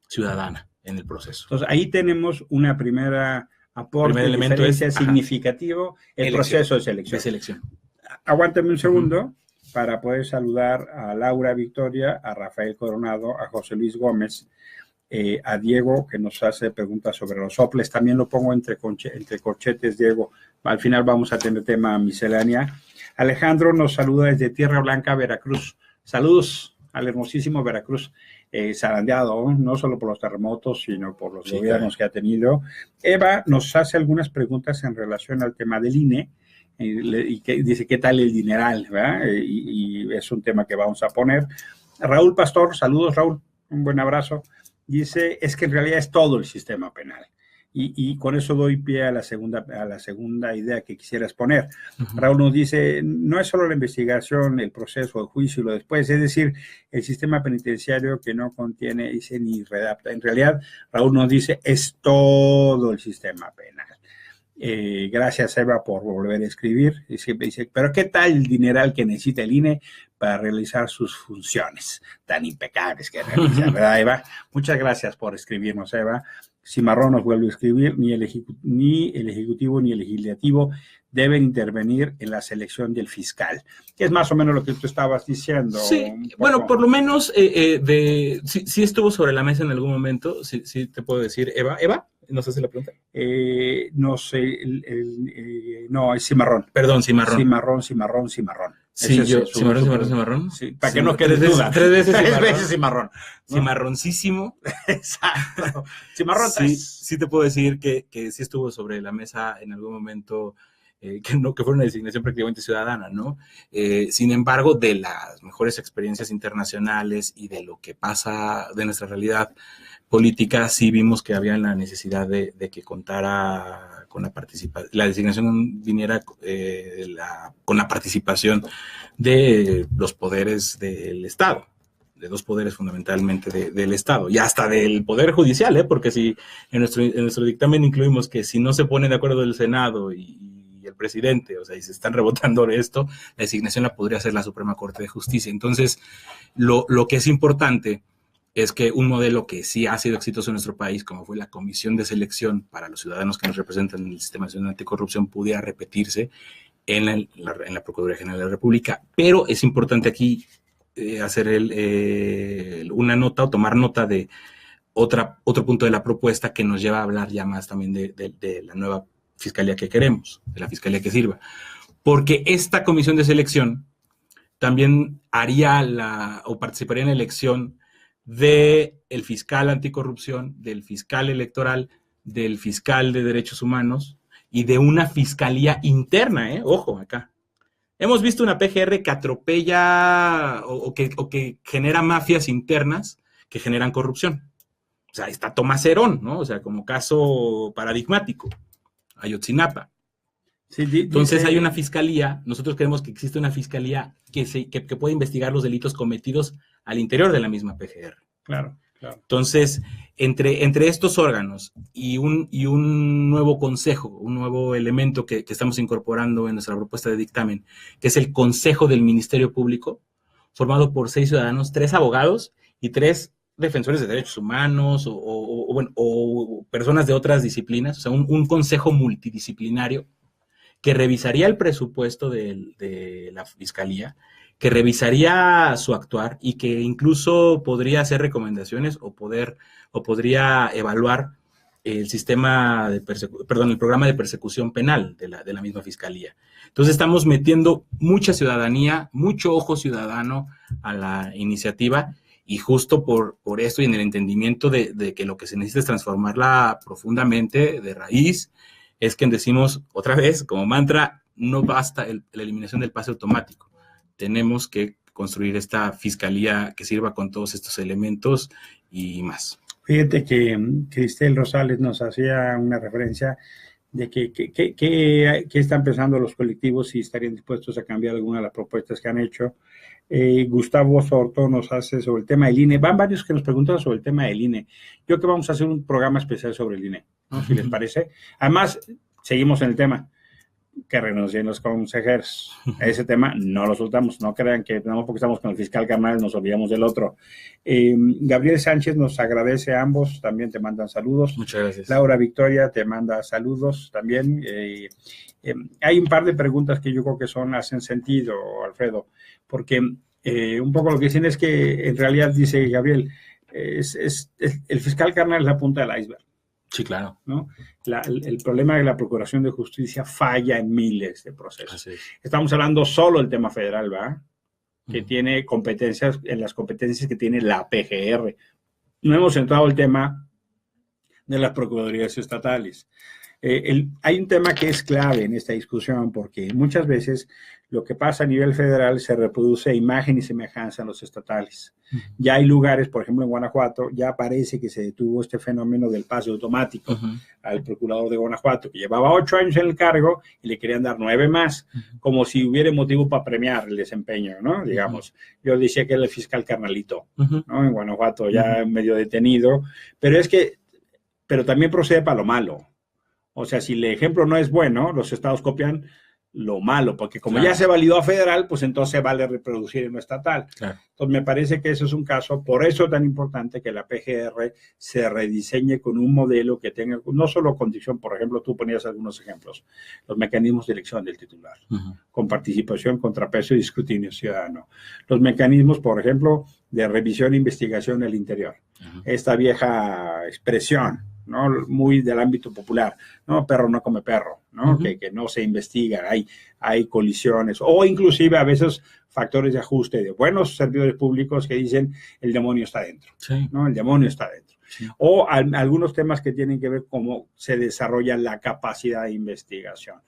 ciudadana en el proceso. Entonces, ahí tenemos una primera aporte, primer elemento diferencia significativo, el proceso de selección. Aguántame un segundo para poder saludar a Laura Victoria, a Rafael Coronado, a José Luis Gómez, a Diego, que nos hace preguntas sobre los soples. También lo pongo entre corchetes, Diego. Al final vamos a tener tema miscelánea. Alejandro nos saluda desde Tierra Blanca, Veracruz. Saludos al hermosísimo Veracruz, zarandeado, no solo por los terremotos, sino por los gobiernos que ha tenido. Eva nos hace algunas preguntas en relación al tema del INE, y que dice, ¿qué tal el dineral? ¿Verdad? Y es un tema que vamos a poner. Raúl Pastor, saludos, Raúl, un buen abrazo. Dice, es que en realidad es todo el sistema penal. Y con eso doy pie a la segunda idea que quisieras poner. Raúl nos dice, no es solo la investigación, el proceso, el juicio y lo después, es decir, el sistema penitenciario que no contiene, dice, ni redacta. En realidad, Raúl nos dice, es todo el sistema penal. Gracias, Eva, por volver a escribir. Y siempre dice, pero ¿qué tal el dineral que necesita el INE para realizar sus funciones tan impecables que realiza, ¿verdad, Eva? Muchas gracias por escribirnos, Eva. Cimarrón nos vuelve a escribir, ni el Ejecutivo ni el Legislativo deben intervenir en la selección del fiscal, que es más o menos lo que tú estabas diciendo. Sí, bueno, por lo menos sí estuvo sobre la mesa en algún momento, sí te puedo decir, Eva, ¿nos hace la pregunta? No sé, no, es Cimarrón. Perdón, Cimarrón. Cimarrón. Sí, Cimarrón. Sí, para que no quede duda. 3 veces Cimarrón. 3 veces Cimarrón. ¿No? Cimarroncísimo. Exacto. Cimarrón. Sí te puedo decir que sí estuvo sobre la mesa en algún momento, que fue una designación prácticamente ciudadana, ¿no? Sin embargo, de las mejores experiencias internacionales y de lo que pasa de nuestra realidad política, sí vimos que había la necesidad de que contara con la participación, la designación viniera con la participación de los poderes del Estado, de 2 poderes fundamentalmente del Estado, y hasta del Poder Judicial, porque si en nuestro dictamen incluimos que si no se pone de acuerdo el Senado y el presidente, o sea, y se están rebotando esto, la designación la podría hacer la Suprema Corte de Justicia. Entonces, lo que es importante es que un modelo que sí ha sido exitoso en nuestro país, como fue la comisión de selección para los ciudadanos que nos representan en el Sistema Nacional Anticorrupción, pudiera repetirse en la Procuraduría General de la República. Pero es importante aquí hacer una nota o tomar nota de otro punto de la propuesta que nos lleva a hablar ya más también de la nueva fiscalía que queremos, de la fiscalía que sirva. Porque esta comisión de selección también participaría en la elección del fiscal anticorrupción, del fiscal electoral, del fiscal de derechos humanos y de una fiscalía interna, ojo acá. Hemos visto una PGR que atropella o que genera mafias internas que generan corrupción. O sea, está Tomás Herón, ¿no? O sea, como caso paradigmático, Ayotzinapa. Sí, entonces hay una fiscalía, nosotros creemos que existe una fiscalía que puede investigar los delitos cometidos al interior de la misma PGR. Claro. Entonces, entre estos órganos y un nuevo consejo, un nuevo elemento que estamos incorporando en nuestra propuesta de dictamen, que es el Consejo del Ministerio Público, formado por 6 ciudadanos, 3 abogados y 3 defensores de derechos humanos bueno, o personas de otras disciplinas, o sea, un consejo multidisciplinario que revisaría el presupuesto de la Fiscalía, que revisaría su actuar y que incluso podría hacer recomendaciones o podría evaluar el sistema de el programa de persecución penal de la misma Fiscalía. Entonces estamos metiendo mucha ciudadanía, mucho ojo ciudadano a la iniciativa, y justo por esto y en el entendimiento de que lo que se necesita es transformarla profundamente, de raíz, es que decimos otra vez, como mantra, no basta la eliminación del pase automático. Tenemos que construir esta fiscalía que sirva con todos estos elementos y más. Fíjate que Cristel Rosales nos hacía una referencia de que están pensando los colectivos y estarían dispuestos a cambiar alguna de las propuestas que han hecho. Gustavo Sorto nos hace sobre el tema del INE. Van varios que nos preguntan sobre el tema del INE. Yo creo que vamos a hacer un programa especial sobre el INE, ¿no? Si les parece. Además, seguimos en el tema. Que renuncien los consejeros. Ese tema no lo soltamos. No crean que no, porque estamos con el fiscal Carnal nos olvidamos del otro. Gabriel Sánchez nos agradece a ambos. También te mandan saludos. Muchas gracias. Laura Victoria te manda saludos también. Hay un par de preguntas que yo creo que hacen sentido, Alfredo, porque un poco lo que dicen es que en realidad, dice Gabriel, el fiscal Carnal es la punta del iceberg. Sí, claro. ¿No? El problema de la Procuración de Justicia falla en miles de procesos. Estamos hablando solo del tema federal, ¿va? Que tiene competencias, en las competencias que tiene la PGR. No hemos entrado al tema de las procuradurías estatales. Hay un tema que es clave en esta discusión, porque muchas veces lo que pasa a nivel federal se reproduce imagen y semejanza en los estatales. Ya hay lugares, por ejemplo en Guanajuato, ya parece que se detuvo este fenómeno del pase automático al procurador de Guanajuato, que llevaba 8 años en el cargo y le querían dar 9 más, como si hubiera motivo para premiar el desempeño, ¿no? Digamos, yo decía que era el fiscal Carnalito, ¿no? En Guanajuato ya medio detenido, pero también procede para lo malo. O sea, si el ejemplo no es bueno, los estados copian lo malo, porque como ya se validó a federal, pues entonces vale reproducir en lo estatal. Claro. Entonces me parece que eso es un caso, por eso es tan importante que la PGR se rediseñe con un modelo que tenga no solo condición, por ejemplo, tú ponías algunos ejemplos, los mecanismos de elección del titular, con participación, contrapeso y escrutinio ciudadano. Los mecanismos, por ejemplo, de revisión e investigación del interior. Esta vieja expresión, ¿no? Muy del ámbito popular, ¿no? Perro no come perro, ¿no? Que no se investiga, hay colisiones, o inclusive a veces factores de ajuste de buenos servidores públicos que dicen el demonio está dentro, ¿no? El demonio está dentro. O algunos temas que tienen que ver cómo se desarrolla la capacidad de investigación.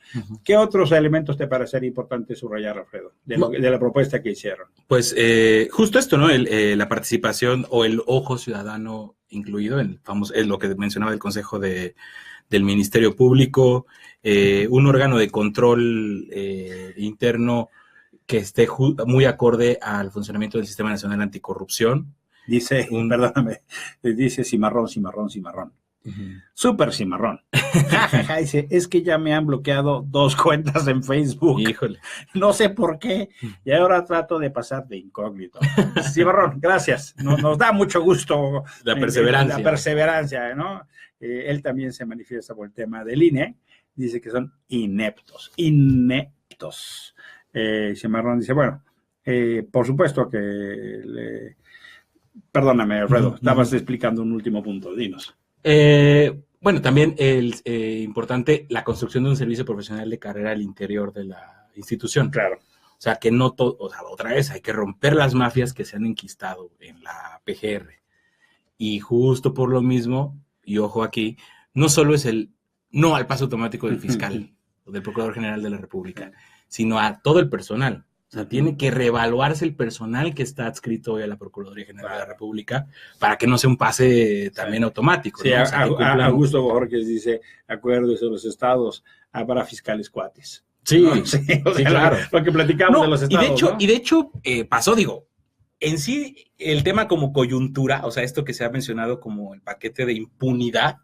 ¿Qué otros elementos te parecería importante subrayar, Alfredo, de la propuesta que hicieron? Pues justo esto, ¿no? La participación o el ojo ciudadano incluido, es lo que mencionaba el Consejo del Ministerio Público, un órgano de control interno que esté muy acorde al funcionamiento del Sistema Nacional Anticorrupción. Dice, perdóname, dice cimarrón. Súper cimarrón. Dice, es que ya me han bloqueado 2 cuentas en Facebook. Híjole. No sé por qué. Y ahora trato de pasar de incógnito. Cimarrón, gracias. Nos da mucho gusto. La perseverancia. La perseverancia, ¿no? Él también se manifiesta por el tema del INE. Dice que son ineptos. Cimarrón dice, bueno, por supuesto que... Perdóname, Alfredo, estabas explicando un último punto, dinos. Bueno, también importante la construcción de un servicio profesional de carrera al interior de la institución. Claro. O sea, que no todo, o sea, otra vez hay que romper las mafias que se han enquistado en la PGR. Y justo por lo mismo, y ojo aquí, no solo es no al paso automático del fiscal o del Procurador General de la República, sino a todo el personal. O sea, tiene que reevaluarse el personal que está adscrito hoy a la Procuraduría General de la República para que no sea un pase también automático. Sí, ¿no? O sea, Augusto Borges dice, acuerdos de los estados, habrá fiscales cuates. Sí, ¿no? Sí, claro. Lo que platicamos de los estados. Y de hecho, pasó, en sí, el tema como coyuntura, o sea, esto que se ha mencionado como el paquete de impunidad,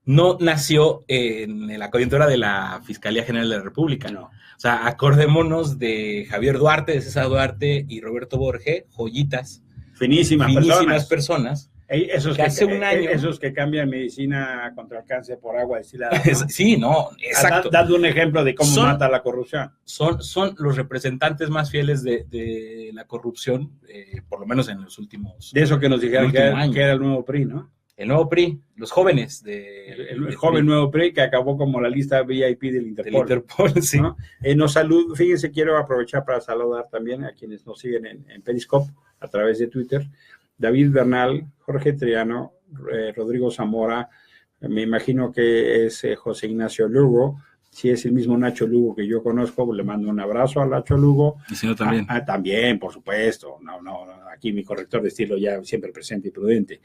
no nació en la coyuntura de la Fiscalía General de la República. No. O sea, acordémonos de Javier Duarte, de César Duarte y Roberto Borge, joyitas Finísimas personas. Esos que hace un año. Esos que cambian medicina contra el cáncer por agua destilada, ¿no? Sí, no, exacto. Dando un ejemplo de cómo mata la corrupción. Son los representantes más fieles de la corrupción, por lo menos en los últimos. De eso que nos dijeron que era el nuevo PRI, ¿no? El nuevo PRI, los jóvenes el joven PRI. Nuevo PRI que acabó como la lista VIP del Interpol. Sí. ¿No? Fíjense, quiero aprovechar para saludar también a quienes nos siguen en Periscope a través de Twitter. David Bernal, Jorge Triano, Rodrigo Zamora, me imagino que es José Ignacio Lugo. Si es el mismo Nacho Lugo que yo conozco, le mando un abrazo a Nacho Lugo. Y si no, también. También, por supuesto. No, aquí mi corrector de estilo ya siempre presente y prudente.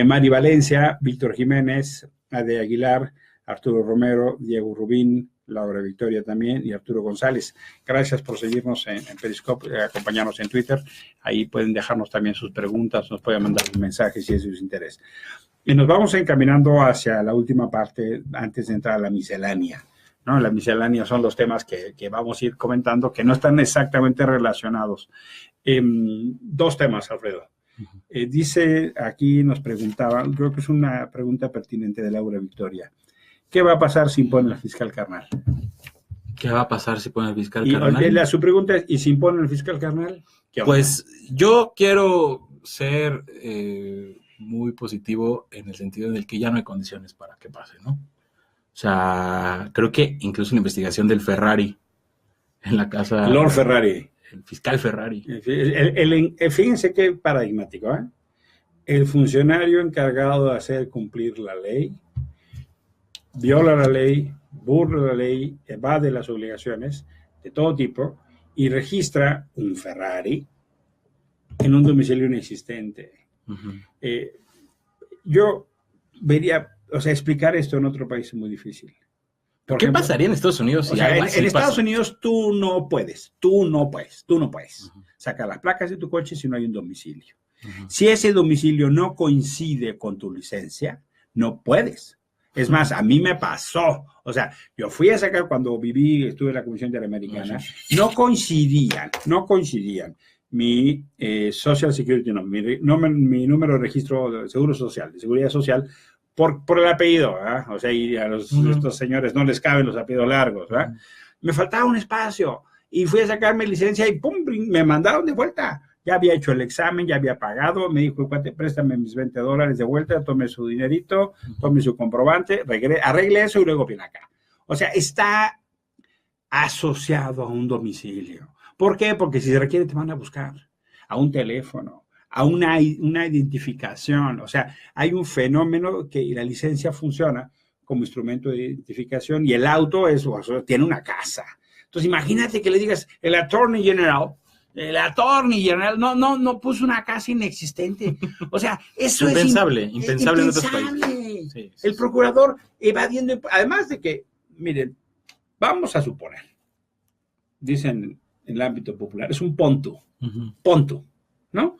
Mari Valencia, Víctor Jiménez, Ade Aguilar, Arturo Romero, Diego Rubín, Laura Victoria también y Arturo González. Gracias por seguirnos en Periscope, acompañarnos en Twitter. Ahí pueden dejarnos también sus preguntas, nos pueden mandar un mensaje si es de su interés. Y nos vamos encaminando hacia la última parte antes de entrar a la miscelánea, ¿no? La miscelánea son los temas que vamos a ir comentando que no están exactamente relacionados. Dos temas, Alfredo. Dice aquí, nos preguntaban, creo que es una pregunta pertinente de Laura Victoria. ¿Qué va a pasar si impone el fiscal carnal? ¿Qué va a pasar si pone el fiscal carnal? Su pregunta es, ¿y si impone el fiscal carnal? Pues yo quiero ser muy positivo en el sentido en el que ya no hay condiciones para que pase, ¿no? O sea, creo que incluso una investigación del Ferrari en la casa... Lord Ferrari. El fiscal Ferrari. Fíjense qué paradigmático, ¿eh? El funcionario encargado de hacer cumplir la ley viola la ley, burla la ley, evade las obligaciones de todo tipo y registra un Ferrari en un domicilio inexistente. Uh-huh. Yo vería, explicar esto en otro país es muy difícil. ¿Qué pasaría en Estados Unidos? Si en Estados Unidos tú no puedes uh-huh. sacar las placas de tu coche si no hay un domicilio. Uh-huh. Si ese domicilio no coincide con tu licencia, no puedes. Es más, a mí me pasó. O sea, yo fui a sacar cuando estuve en la Comisión Interamericana, no coincidían. Mi Social Security, mi número de registro de Seguro Social, de Seguridad Social, por el apellido, ¿verdad? O sea, y a estos señores no les caben los apellidos largos, ¿verdad? Me faltaba un espacio y fui a sacarme licencia y ¡pum! Me mandaron de vuelta. Ya había hecho el examen, ya había pagado, me dijo, cuate, préstame mis $20 de vuelta, tome su dinerito, tome su comprobante, arregle eso y luego viene acá. O sea, está asociado a un domicilio. ¿Por qué? Porque si se requiere te van a buscar a un teléfono, a una identificación. O sea, hay un fenómeno que la licencia funciona como instrumento de identificación y el auto tiene una casa. Entonces, imagínate que le digas, el Attorney General no puso una casa inexistente. O sea, eso impensable, es impensable en otros países. Sí. El procurador evadiendo, además de que, miren, vamos a suponer, dicen en el ámbito popular, es un ponto, ¿no?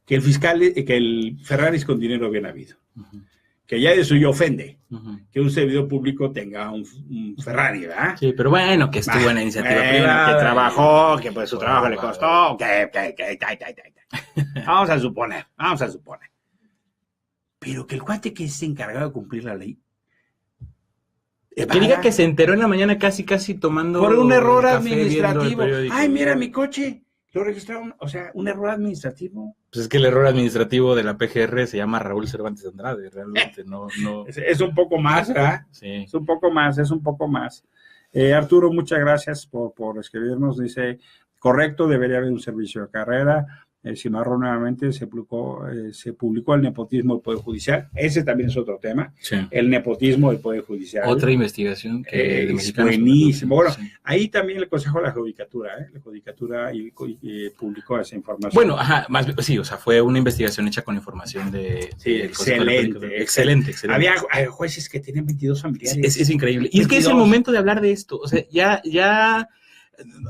Que el Ferrari es con dinero bien habido. Uh-huh. Que ya de eso yo ofende, que un servidor público tenga un Ferrari, ¿verdad? Sí, pero bueno, que estuvo en la iniciativa privada. Que trabajó, que pues su trabajo le costó, Vamos a suponer. Pero que el cuate que es encargado de cumplir la ley, que diga que se enteró en la mañana casi tomando por un error administrativo. Ay, mira mi coche, lo registraron, o sea, un error administrativo. Pues es que el error administrativo de la PGR se llama Raúl Cervantes Andrade, realmente no. Es un poco más, ¿verdad? Sí. Es un poco más. Arturo, muchas gracias por escribirnos. Dice, correcto, debería haber un servicio de carrera. Cimarrón nuevamente se publicó el nepotismo del Poder Judicial. Ese también es otro tema. Sí. El nepotismo del Poder Judicial. Otra investigación que es buenísimo. Bueno, sí. Ahí también el Consejo de la Judicatura, la Judicatura publicó esa información. Bueno, fue una investigación hecha con información de... Sí, excelente. Había jueces que tenían 22 familiares. Es increíble. Y 22. Es que es el momento de hablar de esto. O sea, ya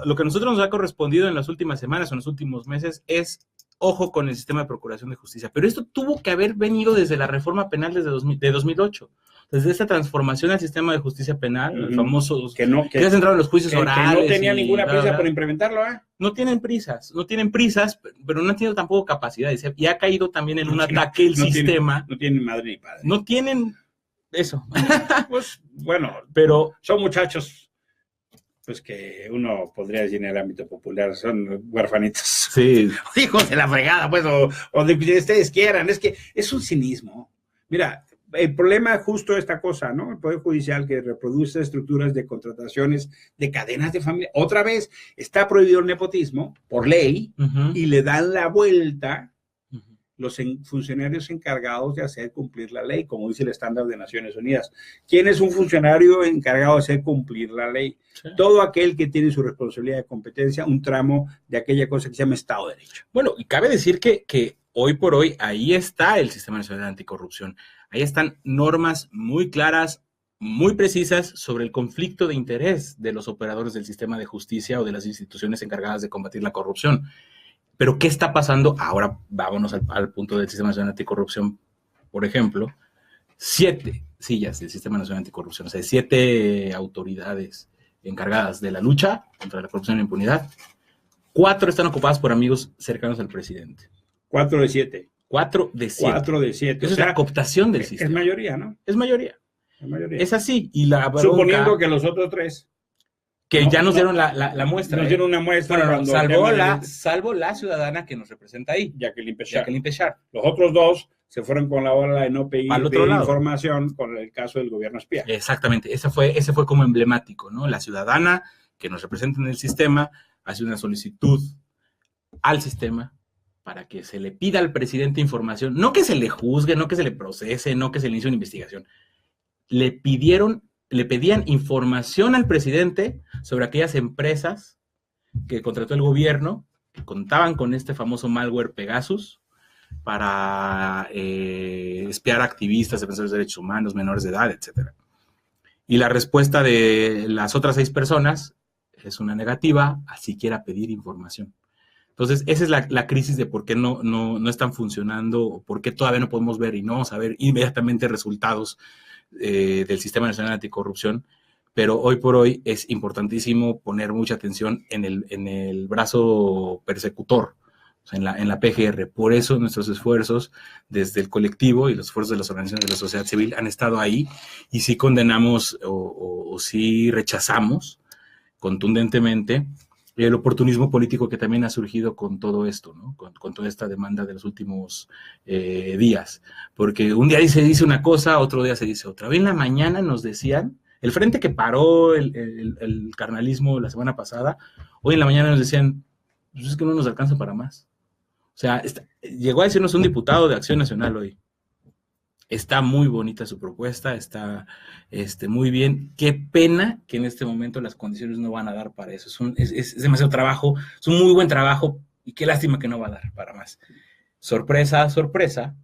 lo que a nosotros nos ha correspondido en las últimas semanas o en los últimos meses es ojo con el sistema de procuración de justicia. Pero esto tuvo que haber venido desde la reforma penal de 2008. Desde esta transformación al sistema de justicia penal, el famoso, que ya se entraron los juicios orales. Que no tenía ninguna prisa por implementarlo, ¿eh? No tienen prisas, pero no han tenido tampoco capacidades. Y ha caído también en un ataque el sistema. No tienen madre ni padre. No tienen eso. Pues, bueno, pero son muchachos, pues que uno podría decir en el ámbito popular, son huerfanitos. Sí. Hijos de la fregada, pues, o de que ustedes quieran. Es que es un cinismo. Mira, el problema es justo esta cosa, ¿no? El Poder Judicial que reproduce estructuras de contrataciones de cadenas de familia. Otra vez, está prohibido el nepotismo por ley y le dan la vuelta los funcionarios encargados de hacer cumplir la ley, como dice el estándar de Naciones Unidas. ¿Quién es un funcionario encargado de hacer cumplir la ley? Sí. Todo aquel que tiene su responsabilidad de competencia, un tramo de aquella cosa que se llama Estado de Derecho. Bueno, y cabe decir que hoy por hoy ahí está el Sistema Nacional de Anticorrupción. Ahí están normas muy claras, muy precisas sobre el conflicto de interés de los operadores del sistema de justicia o de las instituciones encargadas de combatir la corrupción. Pero, ¿qué está pasando? Ahora vámonos al punto del Sistema Nacional de Anticorrupción. Por ejemplo, 7 sillas del Sistema Nacional de Anticorrupción, o sea, 7 autoridades encargadas de la lucha contra la corrupción y la impunidad. 4 están ocupadas por amigos cercanos al presidente. 4 de 7. 4 de 7. 4 de 7. Eso es la cooptación del sistema. Es mayoría, ¿no? Es mayoría. Es así. Y la bronca, suponiendo que los otros 3... que ya nos dieron la muestra. Nos dieron una muestra. Bueno, salvo la ciudadana que nos representa ahí. Jacqueline Pechard. Los otros 2 se fueron con la ola de no pedir información con el caso del gobierno espía. Exactamente. Ese fue como emblemático, ¿no? La ciudadana que nos representa en el sistema hace una solicitud al sistema para que se le pida al presidente información, no que se le juzgue, no que se le procese, no que se le inicie una investigación. Le pedían información al presidente sobre aquellas empresas que contrató el gobierno, que contaban con este famoso malware Pegasus para espiar a activistas, defensores de derechos humanos, menores de edad, etc. Y la respuesta de las otras 6 personas es una negativa a siquiera pedir información. Entonces, esa es la crisis de por qué no están funcionando, o por qué todavía no podemos ver y no saber inmediatamente resultados del Sistema Nacional Anticorrupción, pero hoy por hoy es importantísimo poner mucha atención en el brazo persecutor, o sea, en la PGR. Por eso nuestros esfuerzos desde el colectivo y los esfuerzos de las organizaciones de la sociedad civil han estado ahí, y sí condenamos o sí rechazamos contundentemente el oportunismo político que también ha surgido con todo esto, ¿no? Con toda esta demanda de los últimos días. Porque un día se dice una cosa, otro día se dice otra. Hoy en la mañana nos decían, el frente que paró el carnalismo la semana pasada, hoy en la mañana nos decían, pues es que no nos alcanza para más. O sea, llegó a decirnos un diputado de Acción Nacional hoy. Está muy bonita su propuesta, está muy bien. Qué pena que en este momento las condiciones no van a dar para eso. Es demasiado trabajo, es un muy buen trabajo, y qué lástima que no va a dar para más. Sorpresa, sorpresa,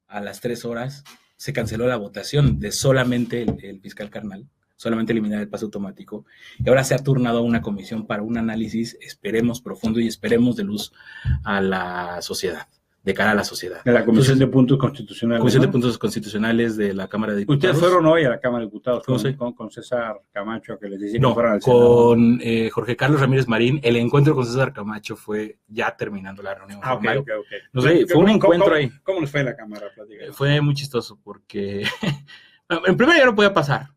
a las 3 horas se canceló la votación de solamente el fiscal Carnal, solamente eliminar el pase automático, y ahora se ha turnado a una comisión para un análisis, esperemos profundo y esperemos de luz a la sociedad. De cara a la sociedad. De la Comisión de Puntos Constitucionales. Comisión de Puntos Constitucionales de la Cámara de Diputados. Ustedes fueron hoy a la Cámara de Diputados con César Camacho, que les decía que fueran al Senado. Con Jorge Carlos Ramírez Marín. El encuentro con César Camacho fue ya terminando la reunión. Okay. No sé, fue un encuentro ahí. ¿Cómo les fue la Cámara? Fue muy chistoso porque en primer lugar no podía pasar.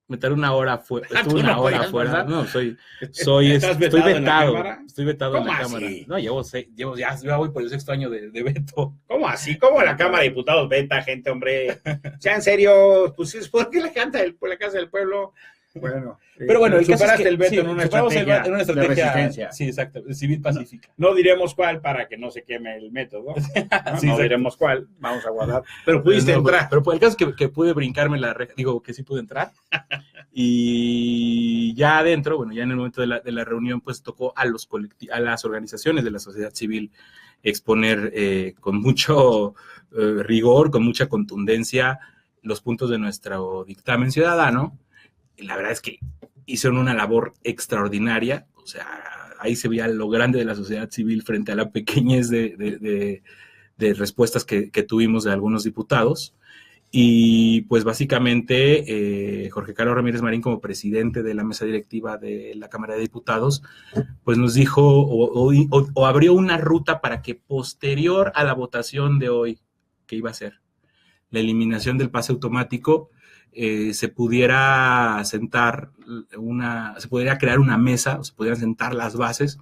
Meter una hora afuera. Estuve una hora afuera. No, estoy vetado. Estoy vetado en la Cámara. No, ya voy por el 6º año de veto. ¿Cómo así? ¿Cómo la Cámara de Diputados veta gente, hombre? Sean serios, pues es porque la Casa del Pueblo. Bueno, pero bueno, el superaste el veto sí, en una estrategia de resistencia. Sí, exacto, civil pacífica. No diremos cuál para que no se queme el método. No diremos cuál, vamos a guardar. Pero pudiste entrar. Pero el caso es que pude brincarme la reja, digo que sí pude entrar. Y ya adentro, bueno, ya en el momento de la reunión, pues tocó a las organizaciones de la sociedad civil exponer con mucho rigor, con mucha contundencia, los puntos de nuestro dictamen ciudadano. Y la verdad es que hicieron una labor extraordinaria, o sea, ahí se veía lo grande de la sociedad civil frente a la pequeñez de respuestas que tuvimos de algunos diputados. Y pues básicamente Jorge Carlos Ramírez Marín, como presidente de la mesa directiva de la Cámara de Diputados, pues nos dijo o abrió una ruta para que posterior a la votación de hoy, que iba a ser la eliminación del pase automático, se pudiera crear una mesa, o se pudieran sentar las bases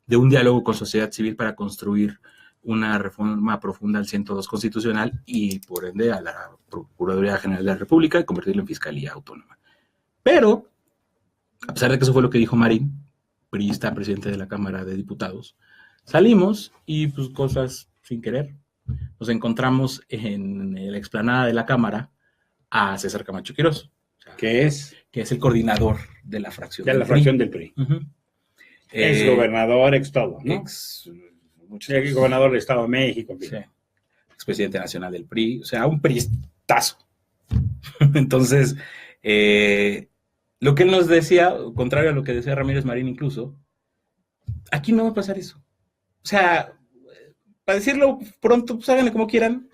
de un diálogo con sociedad civil para construir una reforma profunda al 102 constitucional y, por ende, a la Procuraduría General de la República y convertirlo en Fiscalía Autónoma. Pero, a pesar de que eso fue lo que dijo Marín, priista, presidente de la Cámara de Diputados, salimos y, pues, cosas sin querer. Nos encontramos en la explanada de la Cámara a César Camacho Quirós. O sea, ¿qué es? Que es el coordinador de la fracción del PRI. Uh-huh. Ex gobernador, ex todo, ¿no? Gobernador del Estado de México. Sí. Expresidente nacional del PRI, o sea, un priistazo. Entonces, lo que él nos decía, contrario a lo que decía Ramírez Marín incluso, aquí no va a pasar eso. O sea, para decirlo pronto, pues háganle como quieran,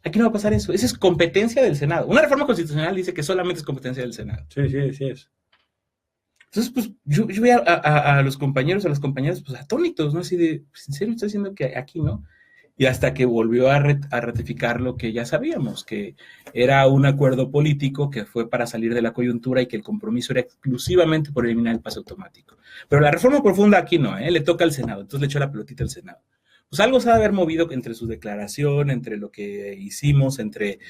aquí no va a pasar eso. Esa es competencia del Senado. Una reforma constitucional dice que solamente es competencia del Senado. Sí es. Entonces, pues, yo veo a los compañeros, a las compañeras, pues, atónitos, ¿no? Así de, pues, ¿en serio está diciendo que aquí no? Y hasta que volvió a ratificar lo que ya sabíamos, que era un acuerdo político que fue para salir de la coyuntura y que el compromiso era exclusivamente por eliminar el pase automático. Pero la reforma profunda aquí no, le toca al Senado, entonces le echó la pelotita al Senado. Pues algo se ha de haber movido entre su declaración, entre lo que hicimos, entre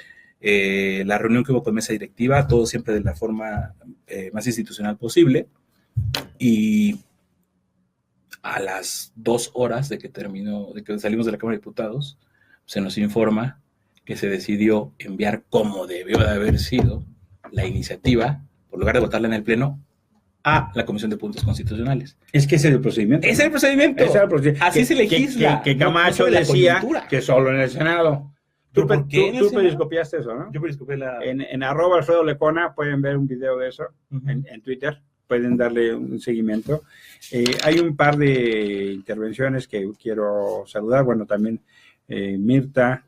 la reunión que hubo con mesa directiva, todo siempre de la forma más institucional posible. Y a las 2 horas de que salimos de la Cámara de Diputados, se nos informa que se decidió enviar, como debió de haber sido, la iniciativa, por lugar de votarla en el Pleno, a la Comisión de Puntos Constitucionales. Es que ese es el procedimiento. Ese es el procedimiento. Así se legisla. Que Camacho decía que solo en el Senado. Tú periscopiaste eso, ¿no? Yo periscopié en @Alfredo Lecona pueden ver un video de eso, uh-huh, en Twitter. Pueden darle un seguimiento. Hay un par de intervenciones que quiero saludar. Bueno, también Mirta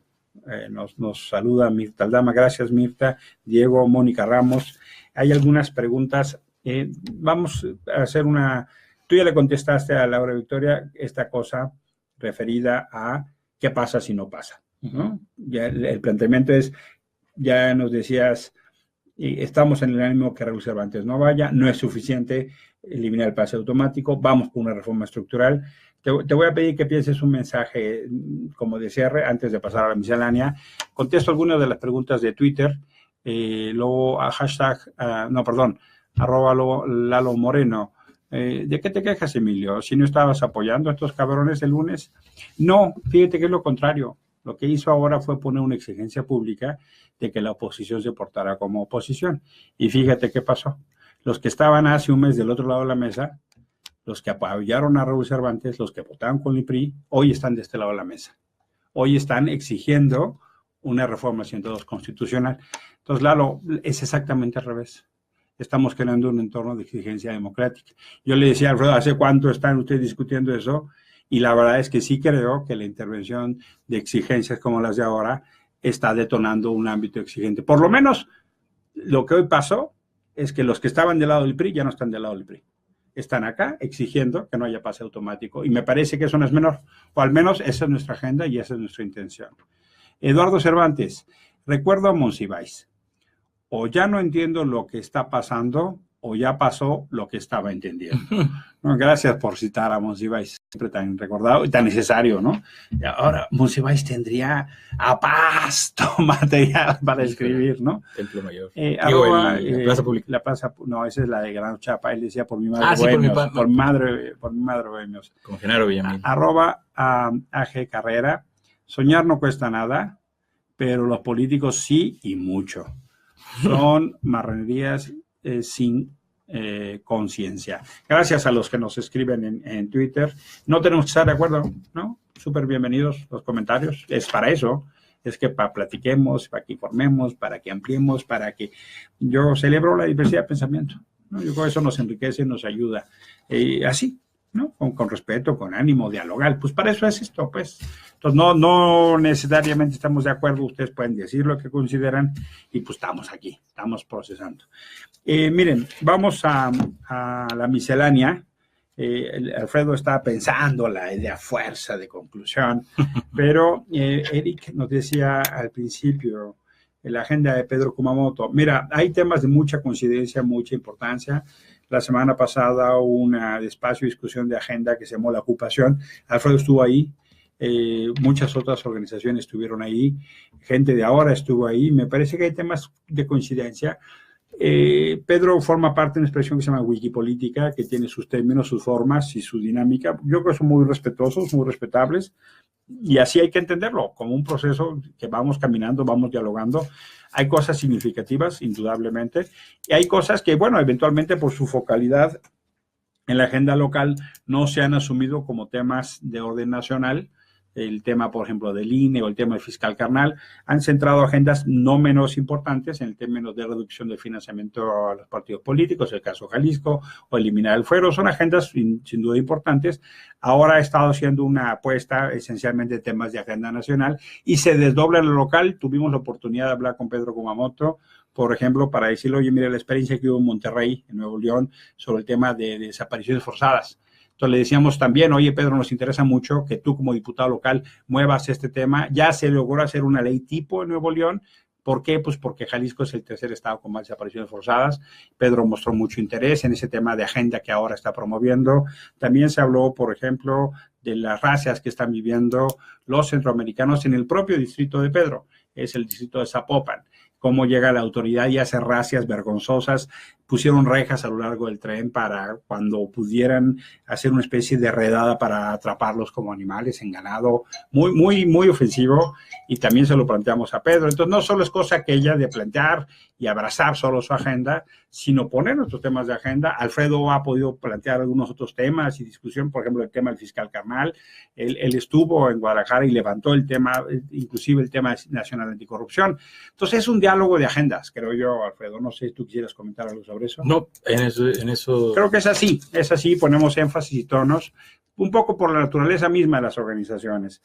nos saluda, Mirta Aldama. Gracias, Mirta. Diego, Mónica Ramos. Hay algunas preguntas. Vamos a hacer Tú ya le contestaste a Laura Victoria esta cosa referida a qué pasa si no pasa, ¿no? Ya el planteamiento es, ya nos decías, estamos en el ánimo que Raúl Cervantes no vaya, no es suficiente eliminar el pase automático, vamos por una reforma estructural. Te voy a pedir que pienses un mensaje como de cierre antes de pasar a la miscelánea. Contesto algunas de las preguntas de Twitter, luego a hashtag, @Lalo Moreno. ¿De qué te quejas, Emilio? Si no estabas apoyando a estos cabrones el lunes. No, fíjate que es lo contrario. Lo que hizo ahora fue poner una exigencia pública de que la oposición se portara como oposición. Y fíjate qué pasó. Los que estaban hace un mes del otro lado de la mesa, los que apoyaron a Raúl Cervantes, los que votaron con el PRI, hoy están de este lado de la mesa. Hoy están exigiendo una reforma 102 constitucional. Entonces, Lalo, es exactamente al revés. Estamos creando un entorno de exigencia democrática. Yo le decía a Alfredo, ¿hace cuánto están ustedes discutiendo eso? Y la verdad es que sí creo que la intervención de exigencias como las de ahora está detonando un ámbito exigente. Por lo menos lo que hoy pasó es que los que estaban del lado del PRI ya no están del lado del PRI. Están acá exigiendo que no haya pase automático. Y me parece que eso no es menor. O al menos esa es nuestra agenda y esa es nuestra intención. Eduardo Cervantes, recuerdo a Monsiváis. O ya no entiendo lo que está pasando, o ya pasó lo que estaba entendiendo. No, gracias por citar a Monsiváis, siempre tan recordado y tan necesario, ¿no? Y ahora, Monsiváis tendría apasto material para escribir, ¿no? Templo Mayor. La Plaza Pública. La Plaza, no, esa es la de Gran Chapa. Él decía por mi madre Bohemios. Por mi madre Bohemios. Con Genaro Villamil. @AG Carrera. Soñar no cuesta nada, pero los políticos sí y mucho. Son marranerías sin conciencia. Gracias a los que nos escriben en Twitter. No tenemos que estar de acuerdo, ¿no? Súper bienvenidos los comentarios. Es para eso. Es que platiquemos, para que informemos, para que ampliemos, para que... Yo celebro la diversidad de pensamiento, ¿no? Yo creo que eso nos enriquece, nos ayuda. Así. ¿no? Con respeto, con ánimo, dialogar. Pues para eso es esto, pues. Entonces, no necesariamente estamos de acuerdo, ustedes pueden decir lo que consideran y pues estamos aquí, estamos procesando. Miren, vamos a la miscelánea. Alfredo está pensando la idea fuerza de conclusión, pero Eric nos decía al principio, en la agenda de Pedro Kumamoto, mira, hay temas de mucha coincidencia, mucha importancia. La semana pasada hubo un espacio de discusión de agenda que se llamó La Ocupación. Alfredo estuvo ahí, muchas otras organizaciones estuvieron ahí, gente de ahora estuvo ahí. Me parece que hay temas de coincidencia. Pedro forma parte de una expresión que se llama Wikipolítica, que tiene sus términos, sus formas y su dinámica. Yo creo que son muy respetuosos, muy respetables, y así hay que entenderlo, como un proceso que vamos caminando, vamos dialogando. Hay cosas significativas, indudablemente, y hay cosas que, bueno, eventualmente por su focalidad en la agenda local no se han asumido como temas de orden nacional. El tema, por ejemplo, del INE o el tema del fiscal carnal, han centrado agendas no menos importantes en el término de reducción del financiamiento a los partidos políticos, el caso Jalisco, o eliminar el fuero. Son agendas sin duda importantes. Ahora ha estado haciendo una apuesta esencialmente de temas de agenda nacional y se desdobla en lo local. Tuvimos la oportunidad de hablar con Pedro Kumamoto, por ejemplo, para decirle, oye, mire la experiencia que hubo en Monterrey, en Nuevo León, sobre el tema de desapariciones forzadas. Entonces le decíamos también, oye, Pedro, nos interesa mucho que tú como diputado local muevas este tema. Ya se logró hacer una ley tipo en Nuevo León. ¿Por qué? Pues porque Jalisco es el tercer estado con más desapariciones forzadas. Pedro mostró mucho interés en ese tema de agenda que ahora está promoviendo. También se habló, por ejemplo, de las razzias que están viviendo los centroamericanos en el propio distrito de Pedro. Es el distrito de Zapopan. Cómo llega la autoridad y hace razzias vergonzosas. Pusieron rejas a lo largo del tren para cuando pudieran hacer una especie de redada para atraparlos como animales en ganado. Muy, muy, muy ofensivo, y también se lo planteamos a Pedro. Entonces, no solo es cosa aquella de plantear y abrazar solo su agenda, sino poner nuestros temas de agenda. Alfredo ha podido plantear algunos otros temas y discusión, por ejemplo, el tema del fiscal carnal. Él estuvo en Guadalajara y levantó el tema, inclusive el tema nacional anticorrupción. Entonces, es un diálogo de agendas, creo yo, Alfredo. No sé si tú quisieras comentar algo sobre eso. No, en eso. Creo que es así, ponemos énfasis y tonos, un poco por la naturaleza misma de las organizaciones.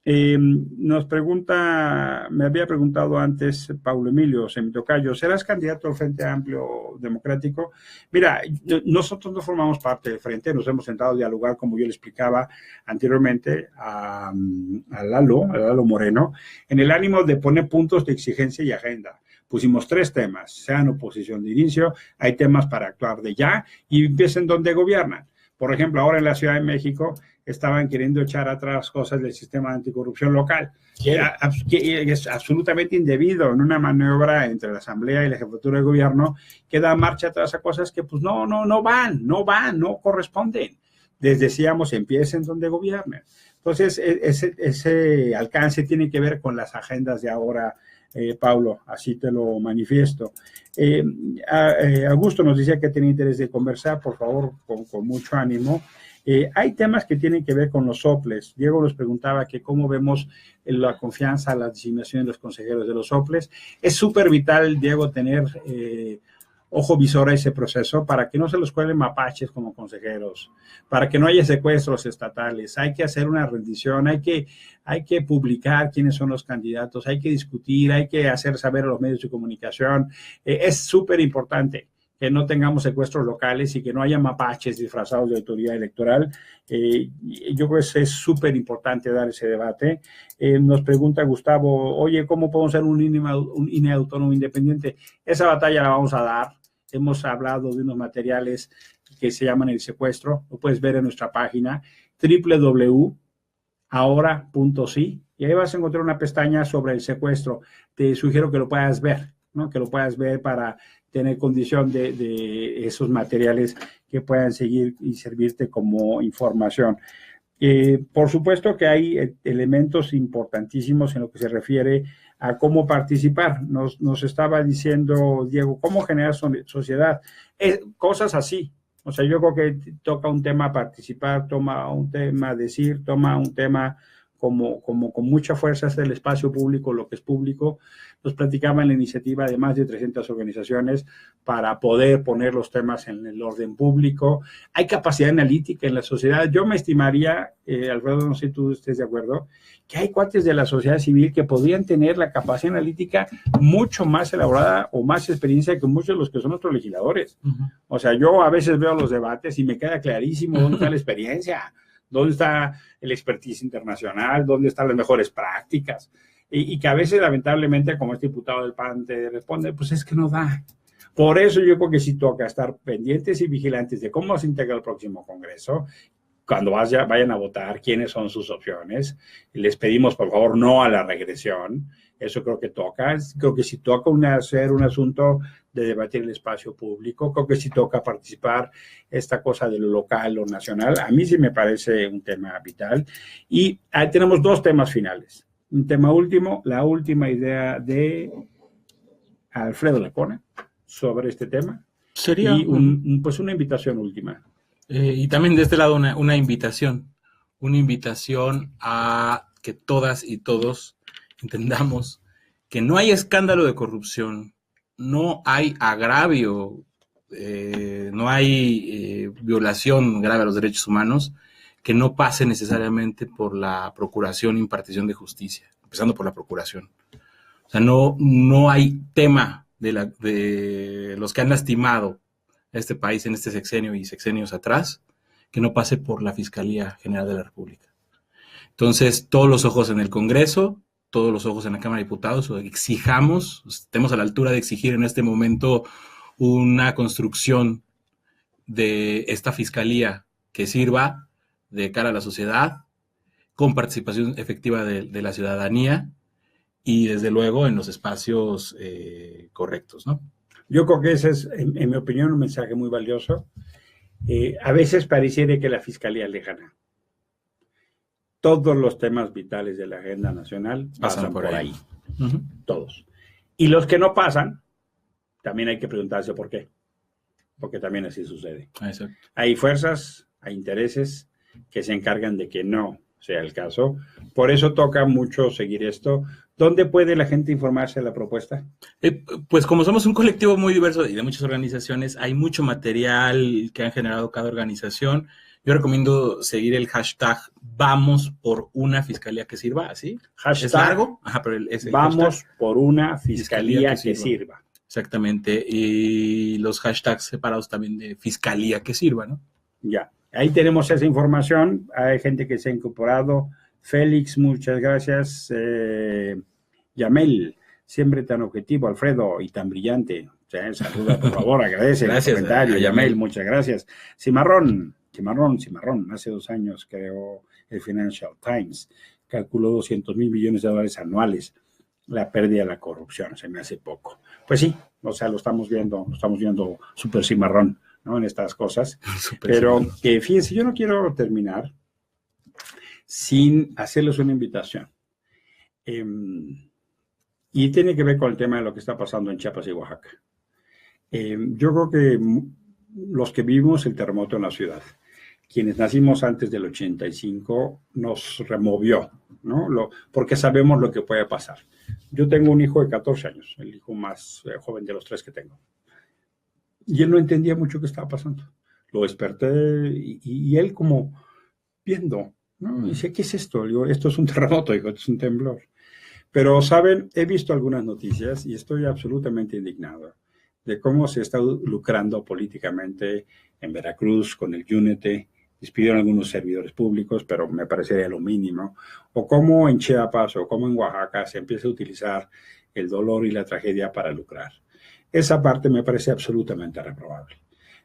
Nos pregunta, me había preguntado antes Paulo Emilio Semitocayo, ¿serás candidato al Frente Amplio Democrático? Mira, nosotros no formamos parte del Frente, nos hemos sentado a dialogar, como yo le explicaba anteriormente, a Lalo Moreno, en el ánimo de poner puntos de exigencia y agenda. Pusimos 3 temas, sean oposición de inicio, hay temas para actuar de ya y empiecen donde gobiernan. Por ejemplo, ahora en la Ciudad de México estaban queriendo echar atrás cosas del sistema de anticorrupción local, que es absolutamente indebido, en una maniobra entre la Asamblea y la Jefatura de Gobierno que da marcha atrás a cosas que pues no corresponden. Les decíamos, empiecen donde gobiernen. Entonces, ese alcance tiene que ver con las agendas de ahora, Paulo, así te lo manifiesto. Augusto nos decía que tenía interés de conversar, por favor, con mucho ánimo. Hay temas que tienen que ver con los soples. Diego nos preguntaba que cómo vemos la confianza, la designación de los consejeros de los soples. Es súper vital, Diego, tener ojo visor a ese proceso para que no se los cuelen mapaches como consejeros, para que no haya secuestros estatales. Hay que hacer una rendición, hay que publicar quiénes son los candidatos, hay que discutir, hay que hacer saber a los medios de comunicación. Es súper importante que no tengamos secuestros locales y que no haya mapaches disfrazados de autoridad electoral. Yo creo que es súper importante dar ese debate. Nos pregunta Gustavo, oye, ¿cómo podemos ser un INE autónomo independiente? Esa batalla la vamos a dar. Hemos hablado de unos materiales que se llaman el secuestro. Lo puedes ver en nuestra página www.ahora.si y ahí vas a encontrar una pestaña sobre el secuestro. Te sugiero que lo puedas ver, ¿no? Que lo puedas ver para tener condición de esos materiales que puedan seguir y servirte como información. Por supuesto que hay elementos importantísimos en lo que se refiere a cómo participar. Nos estaba diciendo Diego, ¿cómo generar sociedad? Cosas así. O sea, yo creo que toca un tema participar, toma un tema decir, toma un tema como con mucha fuerza hasta el espacio público, lo que es público. Nos platicaban la iniciativa de más de 300 organizaciones para poder poner los temas en el orden público. Hay capacidad analítica en la sociedad. Yo me estimaría, Alfredo, no sé si tú estés de acuerdo, que hay cuates de la sociedad civil que podrían tener la capacidad analítica mucho más elaborada o más experiencia que muchos de los que son nuestros legisladores. O sea, yo a veces veo los debates y me queda clarísimo dónde está la experiencia, dónde está el expertise internacional, dónde están las mejores prácticas. Y que a veces, lamentablemente, como este diputado del PAN te responde, pues es que no da. Por eso yo creo que sí toca estar pendientes y vigilantes de cómo se integra el próximo Congreso, cuando vayan a votar, quiénes son sus opciones. Les pedimos, por favor, no a la regresión. Eso creo que toca. Creo que sí toca hacer un asunto de debatir el espacio público. Creo que sí toca participar esta cosa de lo local o nacional. A mí sí me parece un tema vital. Y ahí tenemos dos temas finales. Un tema último, la última idea de Alfredo Lecona sobre este tema. Sería y pues una invitación última. Y también de este lado una invitación a que todas y todos entendamos que no hay escándalo de corrupción, no hay agravio, no hay violación grave a los derechos humanos que no pase necesariamente por la procuración e impartición de justicia, empezando por la procuración. O sea, no hay tema de los que han lastimado a este país en este sexenio y sexenios atrás que no pase por la Fiscalía General de la República. Entonces, todos los ojos en el Congreso, todos los ojos en la Cámara de Diputados, estemos a la altura de exigir en este momento una construcción de esta Fiscalía que sirva de cara a la sociedad, con participación efectiva de la ciudadanía y, desde luego, en los espacios correctos, ¿no? Yo creo que ese es, en mi opinión, un mensaje muy valioso. A veces pareciera que la Fiscalía le gana. Todos los temas vitales de la agenda nacional pasan por ahí. Uh-huh. Todos. Y los que no pasan, también hay que preguntarse por qué. Porque también así sucede. Exacto. Hay fuerzas, hay intereses que se encargan de que no sea el caso. Por eso toca mucho seguir esto. ¿Dónde puede la gente informarse de la propuesta? Pues como somos un colectivo muy diverso y de muchas organizaciones, hay mucho material que han generado cada organización. Yo recomiendo seguir el hashtag Vamos por una Fiscalía que sirva, ¿sí? Hashtag es largo. Ajá, pero Vamos por una Fiscalía que sirva. Exactamente. Y los hashtags separados también de Fiscalía que sirva, ¿no? Ya. Ahí tenemos esa información. Hay gente que se ha incorporado. Félix, muchas gracias. Yamel, siempre tan objetivo, Alfredo, y tan brillante. Saluda, por favor, agradece gracias, el comentario. Yamel, muchas gracias. Cimarrón. Hace 2 años creó el Financial Times. Calculó $200 mil millones anuales. La pérdida de la corrupción, se me hace poco. Pues sí, o sea, lo estamos viendo súper cimarrón, ¿no? En estas cosas. Pero fíjense, yo no quiero terminar sin hacerles una invitación. Y tiene que ver con el tema de lo que está pasando en Chiapas y Oaxaca. Yo creo que los que vivimos el terremoto en la ciudad, quienes nacimos antes del 85, nos removió, ¿no? Porque sabemos lo que puede pasar. Yo tengo un hijo de 14 años, el hijo más joven de los 3 que tengo. Y él no entendía mucho qué estaba pasando. Lo desperté y él como viendo, ¿no? Y dice, ¿qué es esto? Digo, esto es un terremoto, digo, esto es un temblor. Pero, ¿saben? He visto algunas noticias y estoy absolutamente indignado de cómo se está lucrando políticamente en Veracruz con el Yúnete. Despidieron algunos servidores públicos, pero me parecería lo mínimo. O cómo en Chiapas o cómo en Oaxaca se empieza a utilizar el dolor y la tragedia para lucrar. Esa parte me parece absolutamente reprobable.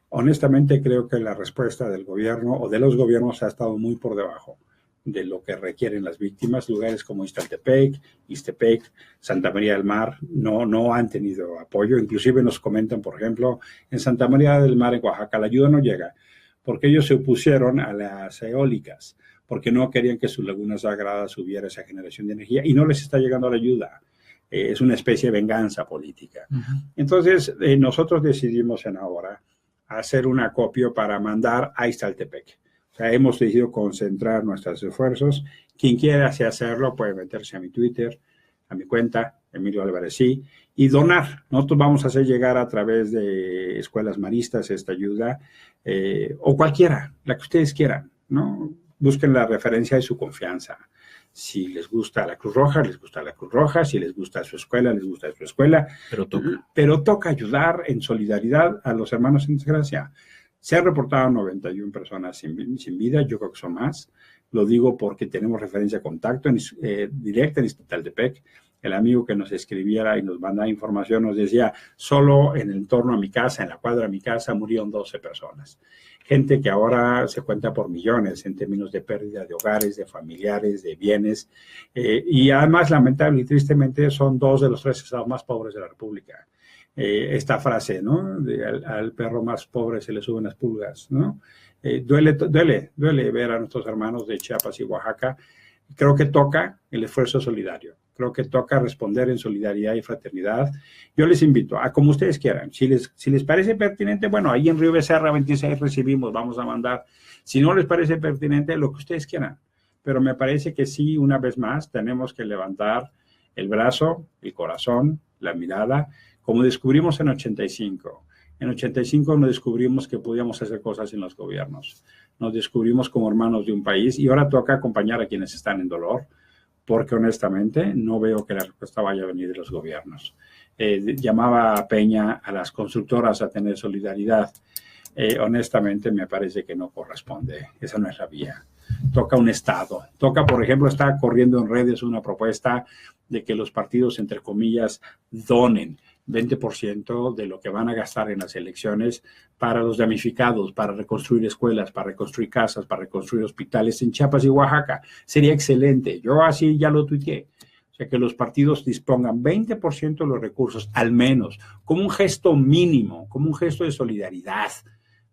Honestamente, creo que la respuesta del gobierno o de los gobiernos ha estado muy por debajo de lo que requieren las víctimas. Lugares como Ixtaltepec, Ixtepec, Santa María del Mar no han tenido apoyo. Inclusive nos comentan, por ejemplo, en Santa María del Mar, en Oaxaca, la ayuda no llega porque ellos se opusieron a las eólicas, porque no querían que su laguna sagrada subiera esa generación de energía y no les está llegando la ayuda. Es una especie de venganza política. Uh-huh. Entonces, nosotros decidimos en ahora hacer un acopio para mandar a Ixtaltepec. O sea, hemos decidido concentrar nuestros esfuerzos. Quien quiera así hacerlo puede meterse a mi Twitter, a mi cuenta, Emilio Álvarez Sí, y donar. Nosotros vamos a hacer llegar a través de Escuelas Maristas esta ayuda, o cualquiera, la que ustedes quieran, ¿no? Busquen la referencia de su confianza. Si les gusta la Cruz Roja, les gusta la Cruz Roja. Si les gusta su escuela, les gusta su escuela. Pero toca ayudar en solidaridad a los hermanos en desgracia. Se han reportado 91 personas sin vida, yo creo que son más. Lo digo porque tenemos referencia a contacto directa en Iztapaltepec. El amigo que nos escribiera y nos mandaba información nos decía, solo en el entorno a mi casa, en la cuadra de mi casa, murieron 12 personas. Gente que ahora se cuenta por millones en términos de pérdida de hogares, de familiares, de bienes. Y además, lamentable y tristemente, son 2 de los 3 estados más pobres de la República. Esta frase, ¿no? Al perro más pobre se le suben las pulgas, ¿no? Duele ver a nuestros hermanos de Chiapas y Oaxaca. Creo que toca el esfuerzo solidario. Creo que toca responder en solidaridad y fraternidad. Yo les invito a como ustedes quieran. Si les parece pertinente, bueno, ahí en Río Becerra 26 recibimos, vamos a mandar. Si no les parece pertinente, lo que ustedes quieran. Pero me parece que sí, una vez más, tenemos que levantar el brazo, el corazón, la mirada, como descubrimos en 85. En 85 nos descubrimos que podíamos hacer cosas en los gobiernos. Nos descubrimos como hermanos de un país y ahora toca acompañar a quienes están en dolor, porque honestamente no veo que la respuesta vaya a venir de los gobiernos. Llamaba a Peña a las constructoras a tener solidaridad. Honestamente me parece que no corresponde. Esa no es la vía. Toca un Estado. Toca, por ejemplo, está corriendo en redes una propuesta de que los partidos, entre comillas, donen 20% de lo que van a gastar en las elecciones para los damnificados, para reconstruir escuelas, para reconstruir casas, para reconstruir hospitales en Chiapas y Oaxaca. Sería excelente. Yo así ya lo tuiteé. O sea, que los partidos dispongan 20% de los recursos, al menos, como un gesto mínimo, como un gesto de solidaridad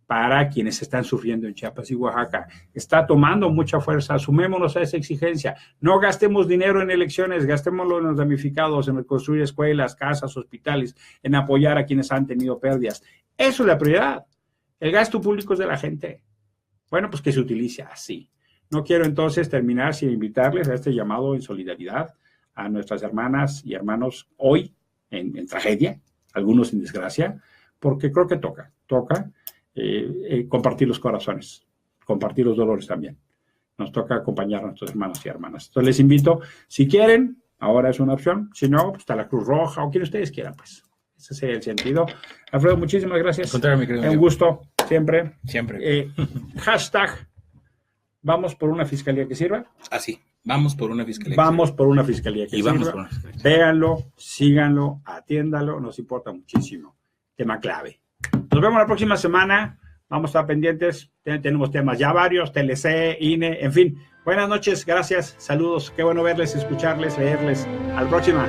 para quienes están sufriendo en Chiapas y Oaxaca. Está tomando mucha fuerza, sumémonos a esa exigencia. No gastemos dinero en elecciones, gastémoslo en los damnificados, en reconstruir escuelas, casas, hospitales, en apoyar a quienes han tenido pérdidas. Eso es la prioridad. El gasto público es de la gente. Bueno, pues que se utilice así. No quiero entonces terminar sin invitarles a este llamado en solidaridad a nuestras hermanas y hermanos hoy en tragedia, algunos en desgracia, porque creo que toca compartir los corazones, compartir los dolores también. Nos toca acompañar a nuestros hermanos y hermanas. Entonces les invito, si quieren, ahora es una opción, si no, pues está la Cruz Roja o quien ustedes quieran, pues. Ese sería el sentido. Alfredo, muchísimas gracias. Un gusto, siempre. Hashtag, vamos por una fiscalía que sirva. Así, vamos por una fiscalía. Vamos por una fiscalía que sirva. Véanlo, síganlo, atiéndalo, nos importa muchísimo. Tema clave. Nos vemos la próxima semana. Vamos a estar pendientes. Tenemos temas ya varios, TLC, INE, en fin. Buenas noches, gracias, saludos. Qué bueno verles, escucharles, leerles. A la próxima.